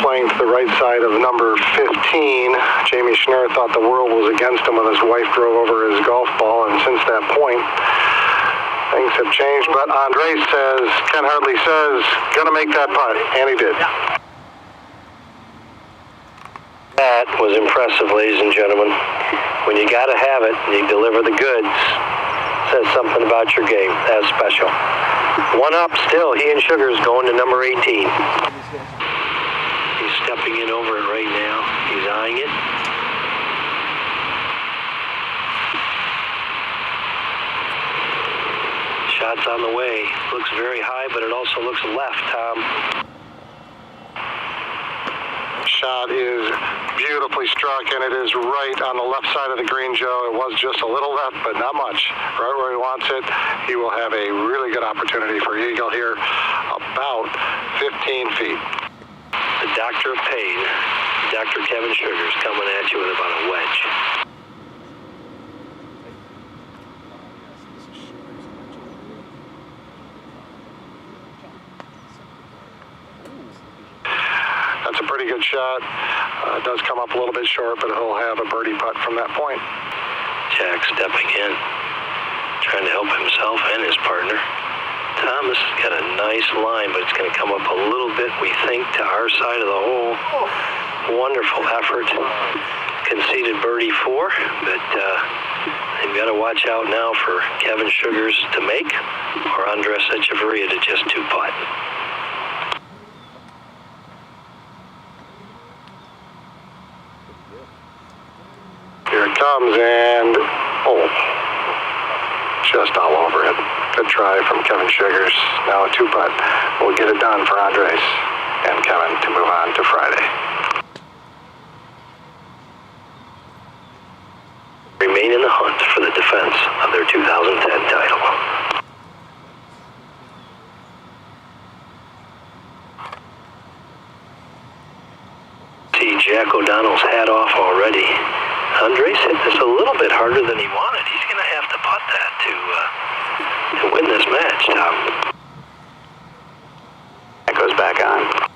Playing to the right side of number 15, Jamie Schnurr thought the world was against him when his wife drove over his golf ball, and since that point, things have changed. But Andre says, Ken Hartley says, gonna make that putt, and he did. That was impressive, ladies and gentlemen. When you got to have it and you deliver the goods, says something about your game. That's special. 1 up still. He and Sugars going to number 18. He's stepping in over it right now. He's eyeing it. Shot's on the way. Looks very high, but it also looks left, Tom. Shot is beautifully struck, and it is right on the left side of the green, Joe. It was just a little left, but not much. Right where he wants it. He will have a really good opportunity for eagle here, about 15 feet. The doctor of pain, Dr. Kevin Sugars, coming at you with about a wedge. That's a pretty good shot. It does come up a little bit short, but he'll have a birdie putt from that point. Jack stepping in, trying to help himself and his partner. Thomas has got a nice line, but it's going to come up a little bit, we think, to our side of the hole. Wonderful effort. Conceded birdie 4, but they've got to watch out now for Kevin Sugars to make or Andres Echeverria to just 2-putt. Here it comes, and just all over it. Good try from Kevin Sugars. Now a 2-putt will get it done for Andres. and Kevin to move on to Friday. Remain in the hunt for the defense of their 2010 title. See Jack O'Donnell's hat off already. Andres hit this a little bit harder than he wanted. He's going to have to putt that to win this match, Tom. That goes back on.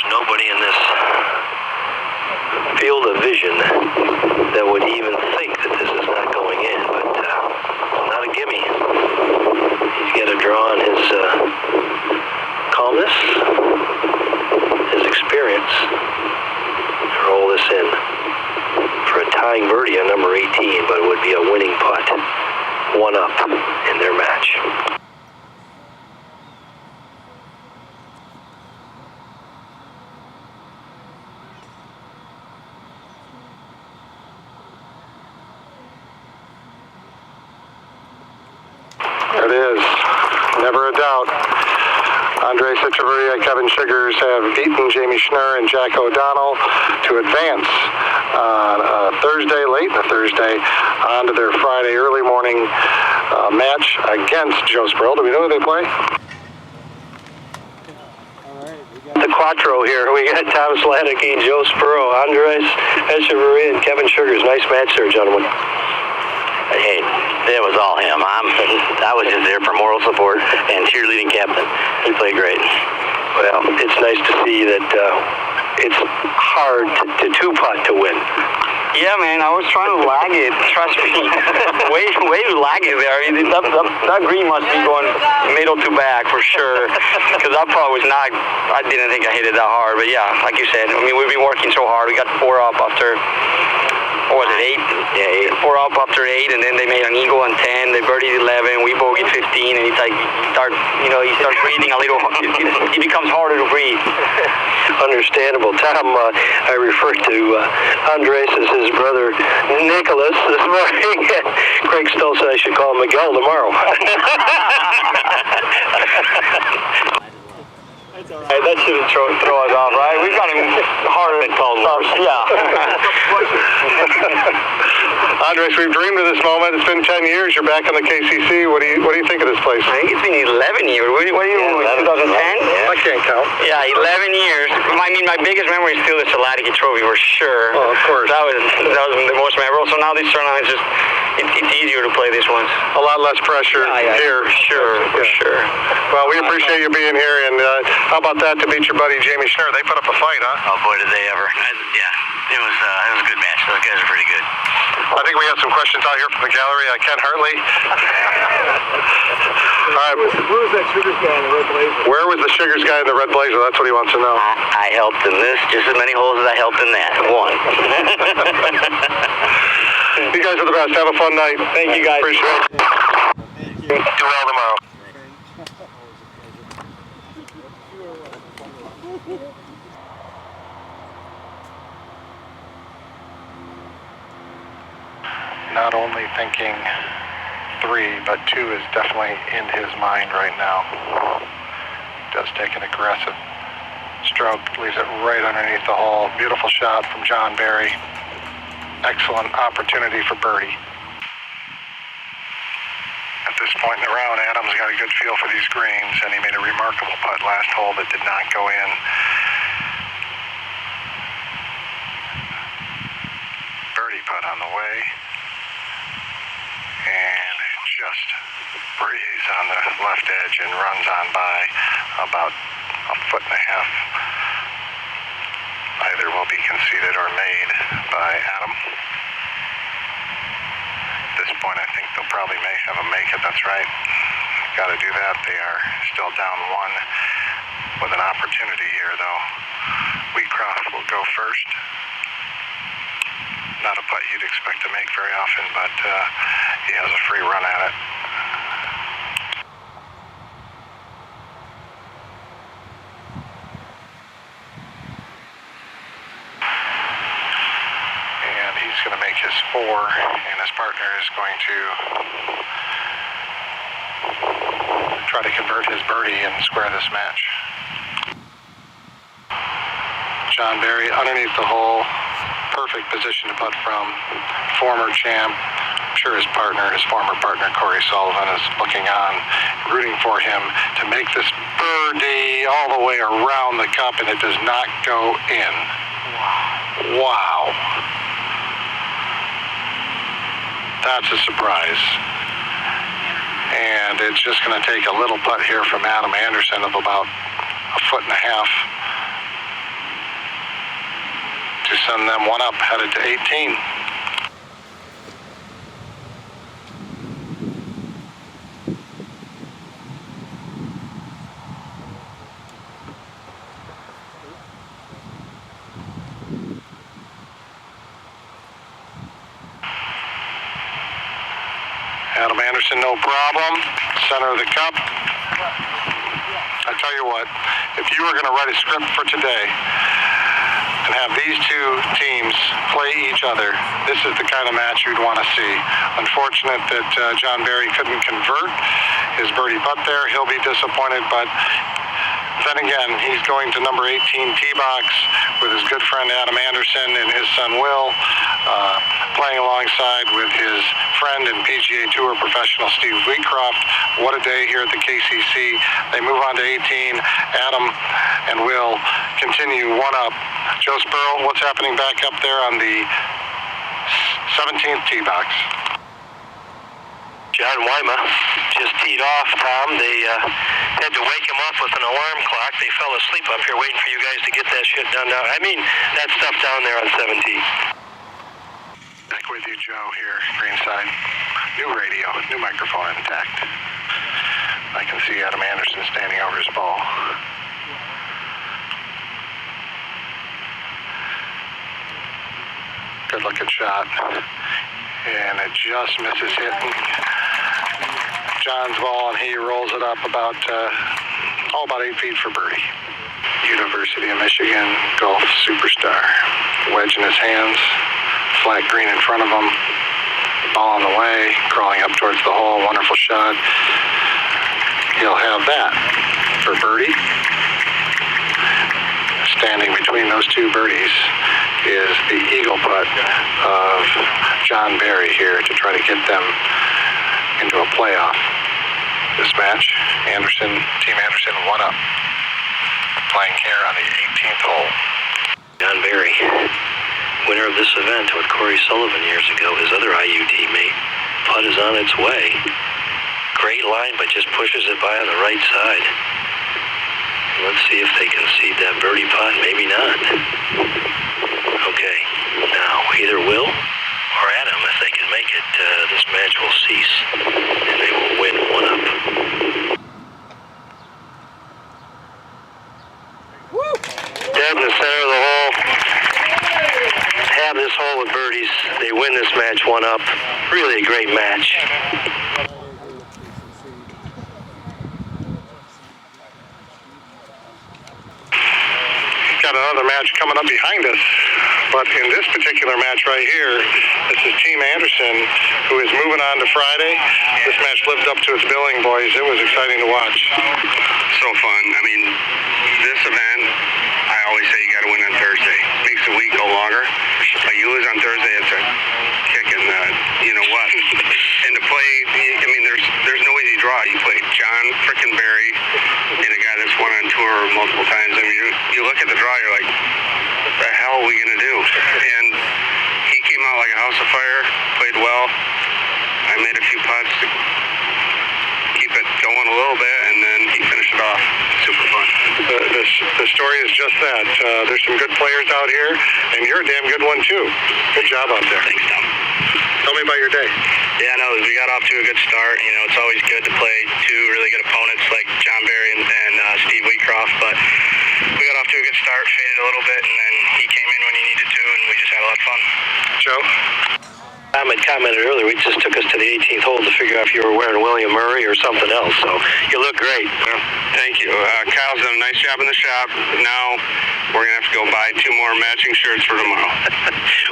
Nobody in this field of vision that would even think that this is not going in, but not a gimme. He's got to draw on his calmness, his experience, and roll this in for a tying birdie on number 18, but it would be a winning putt, one up in their match. It is, never a doubt. Andres Echeverria, Kevin Sugars have beaten Jamie Schnurr and Jack O'Donnell to advance on Thursday, late in the Thursday, onto their Friday early morning match against Joe Sproul. Do we know who they play? The Quattro here. We got Tom Slanicki and Joe Spurrow, Andres Echeverria and Kevin Sugars. Nice match there, gentlemen. Hey, it was all him. I was just there for moral support and cheerleading captain. He played great. Well, it's nice to see that it's hard to two-putt to win. Yeah, man, I was trying to lag it. Trust me. way laggy there. I mean, that green must be going middle to back for sure. Because I probably was not, I didn't think I hit it that hard. But yeah, like you said, I mean, we've been working so hard. We got 4 up after, what was it, 8? Yeah, 4 up after 8, and then they made an eagle on 10. They birdied 11. We bogeyed 15, and it's like, you start breathing a little. It becomes harder to breathe. Understandable. Tom, I referred to Andres as his brother Nicholas this morning. Craig Stoll said I should call him Miguel tomorrow. That's all right. That shouldn't throw us off, right? We've got him harder than called. Yeah. Andres, we've dreamed of this moment. It's been 10 years. You're back in the KCC. What do you think of this place? I think it's been 11 years. What do you 2010? I can't count. Yeah, 11 years. I mean, my biggest memory is still the Slaticki Trophy for sure. Oh, of course. That was the most memorable. So now this tournament is just it's easier to play this one. A lot less pressure here. For sure. Well, we appreciate you being here. And how about that to beat your buddy Jamie Schnurr? They put up a fight, huh? Oh boy, did they ever! It was a good match. Those guys are pretty good. I think we have some questions out here from the gallery. Ken Hartley. All right. Where was that Sugars guy in the red blazer? Where was the Sugars guy in the red blazer? That's what he wants to know. I helped in this just as many holes as I helped in that. One. You guys are the best. Have a fun night. Thank you, guys. Appreciate it. Do well tomorrow. Not only thinking 3, but 2 is definitely in his mind right now. Does take an aggressive stroke, leaves it right underneath the hole. Beautiful shot from John Barry. Excellent opportunity for birdie. At this point in the round, Adam's got a good feel for these greens, and he made a remarkable putt last hole that did not go in. Birdie putt on the way. And just breeze on the left edge and runs on by about a foot and a half. Either will be conceded or made by Adam. At this point, I think they'll probably have a make it. That's right. Got to do that. They are still down 1 with an opportunity here, though. Wheatcroft will go first. Not a putt you'd expect to make very often, but he has a free run at it. And he's going to make his and his partner is going to try to convert his birdie and square this match. John Barry underneath the hole, perfect position to putt from. Former champ, I'm sure his former partner Corey Sullivan is looking on, rooting for him to make this birdie all the way around the cup, and it does not go in. Wow. That's a surprise. And it's just going to take a little putt here from Adam Anderson of about 1.5 feet to send them one up, headed to 18. Adam Anderson, no problem. Center of the cup. I tell you what, if you were going to write a script for today and have these two teams play each other, this is the kind of match you'd want to see. Unfortunate that John Barry couldn't convert his birdie putt there. He'll be disappointed, but then again, he's going to number 18 tee box with his good friend Adam Anderson and his son Will, playing alongside with his friend and PGA Tour professional Steve Wheatcroft. What a day here at the KCC. They move on to 18. Adam and Will continue one up. Joe Spurl, what's happening back up there on the 17th tee box? John Wyma just teed off, Tom. They had to wake him up with an alarm clock. They fell asleep up here waiting for you guys to get that shit done now. I mean, that stuff down there on 17. Back with you, Joe, here, greenside. New radio, new microphone intact. I can see Adam Anderson standing over his ball. Good looking shot. And it just misses hitting John's ball, and he rolls it up about 8 feet for birdie. University of Michigan golf superstar. Wedge in his hands, flat green in front of him, ball on the way, crawling up towards the hole, wonderful shot. He'll have that for birdie. Standing between those two birdies is the eagle putt of John Barry here to try to get them into a playoff. This match, Team Anderson one up, playing here on the 18th hole. John Barry, winner of this event with Corey Sullivan years ago, his other IU teammate. Putt is on its way. Great line, but just pushes it by on the right side. Let's see if they can seed that birdie putt. Maybe not. Okay, now either Will or Adam, if they can make it, this match will cease, and they will win one up. Dead in the center of the hole. Have this hole with birdies. They win this match one up. Really a great match. Got another match coming up behind us, but in this particular match right here, this is Team Anderson, who is moving on to Friday. This match lived up to its billing, boys. It was exciting to watch. So fun. I mean, this event, I always say you got to win on Thursday. Makes the week go longer. Like you lose on Thursday, it's a kick in the, you know what. And to play, I mean, there's no easy draw. You play John frickin' Barry and a guy that's won on tour multiple times. I mean, you look at the draw, you're like, what the hell are we going to do? And he came out like a house of fire, played well. I made a few putts to keep it going a little bit, and then he finished it off. Super fun. The story is just that. There's some good players out here, and you're a damn good one, too. Good job out there. Thanks, Tom. Tell me about your day. Yeah, no, we got off to a good start. You know, it's always good to play two really good opponents like John Barry and Steve Wheatcroft, but we got off to a good start, faded a little bit, and then he came in when he needed to, and we just had a lot of fun. Joe? Tom had commented earlier, we just took us to the 18th hole to figure out if you were wearing William Murray or something else, so you look great. Well, thank you. Kyle's done a nice job in the shop. Now we're going to have to go buy 2 more matching shirts for tomorrow.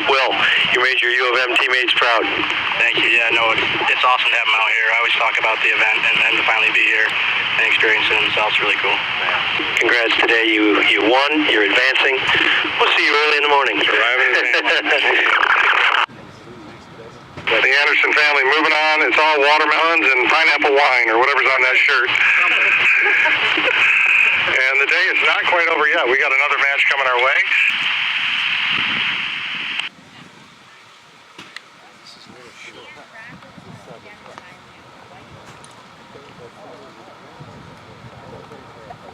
Will, you made your U of M teammates proud. Thank you. Yeah, no, it's awesome to have them out here. I always talk about the event, and then to finally be here and experience it themselves, really cool. Congrats today. You won. You're advancing. We'll see you early in the morning. The Anderson family moving on. It's all watermelons and pineapple wine or whatever's on that shirt. And the day is not quite over yet. We got another match coming our way.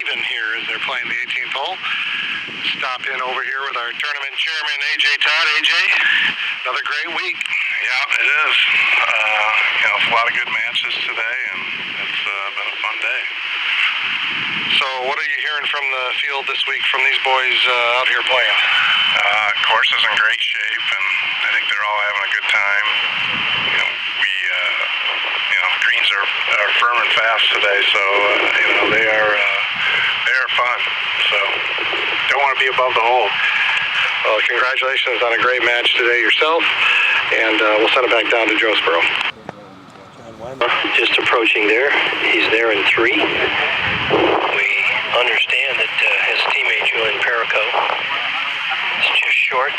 Even here as they're playing the 18th hole. Stop in over here with our tournament chairman, AJ Todd. AJ, another great week. Yeah, it is. It's a lot of good matches today, and it's been a fun day. So what are you hearing from the field this week from these boys out here playing? Course is in great shape, and I think they're all having a good time. Greens are firm and fast today, so they are fun. So don't want to be above the hole. Well, congratulations on a great match today yourself, and we'll send it back down to Jonesboro. Just approaching there. He's there in 3. We understand that his teammate Julian Perico is just short.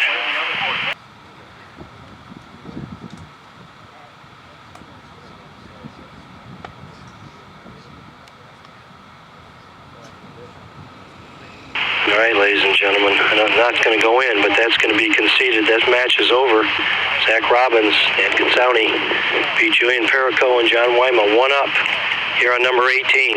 All right, ladies and gentlemen, that's going to go in, but that's going to be conceded. That match is over. Zach Robbins and Consouni beat Julian Perico and John Wyma 1 up here on number 18.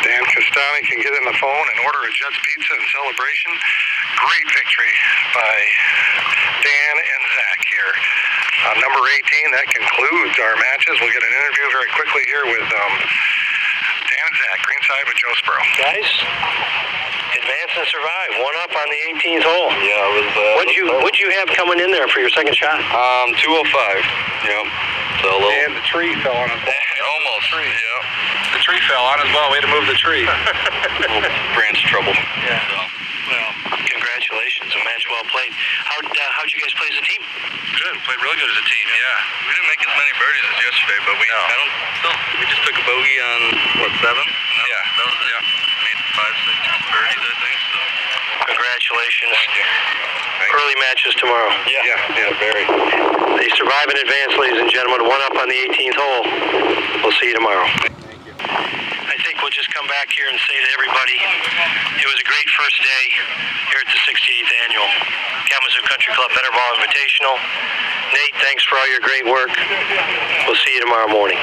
Dan Castani can get in the phone and order a Jets Pizza in celebration. Great victory by Dan and Zach here. Number 18, that concludes our matches. We'll get an interview very quickly here with Dan and Zach, Greenside with Jonesboro. Guys, advance and survive. 1 up on the 18th hole. Yeah, it was. What'd you have coming in there for your second shot? 205. Yep. So a little. And the tree fell on us. Almost. Yeah. The tree fell on us. Well, way to move the tree. Little branch trouble. Yeah. So, well, congratulations. A match well played. How'd you guys play as a team? Good. Played really good as a team. Yeah. We didn't make as many birdies as yesterday, but we. We just took a bogey on 7? That was it. Made 5, 6 birdies, I think. So. Congratulations. Early matches tomorrow. Yeah, very. They survive in advance, ladies and gentlemen. 1 up on the 18th hole. We'll see you tomorrow. I think we'll just come back here and say to everybody, it was a great first day here at the 68th Annual Kalamazoo Country Club Better Ball Invitational. Nate, thanks for all your great work. We'll see you tomorrow morning.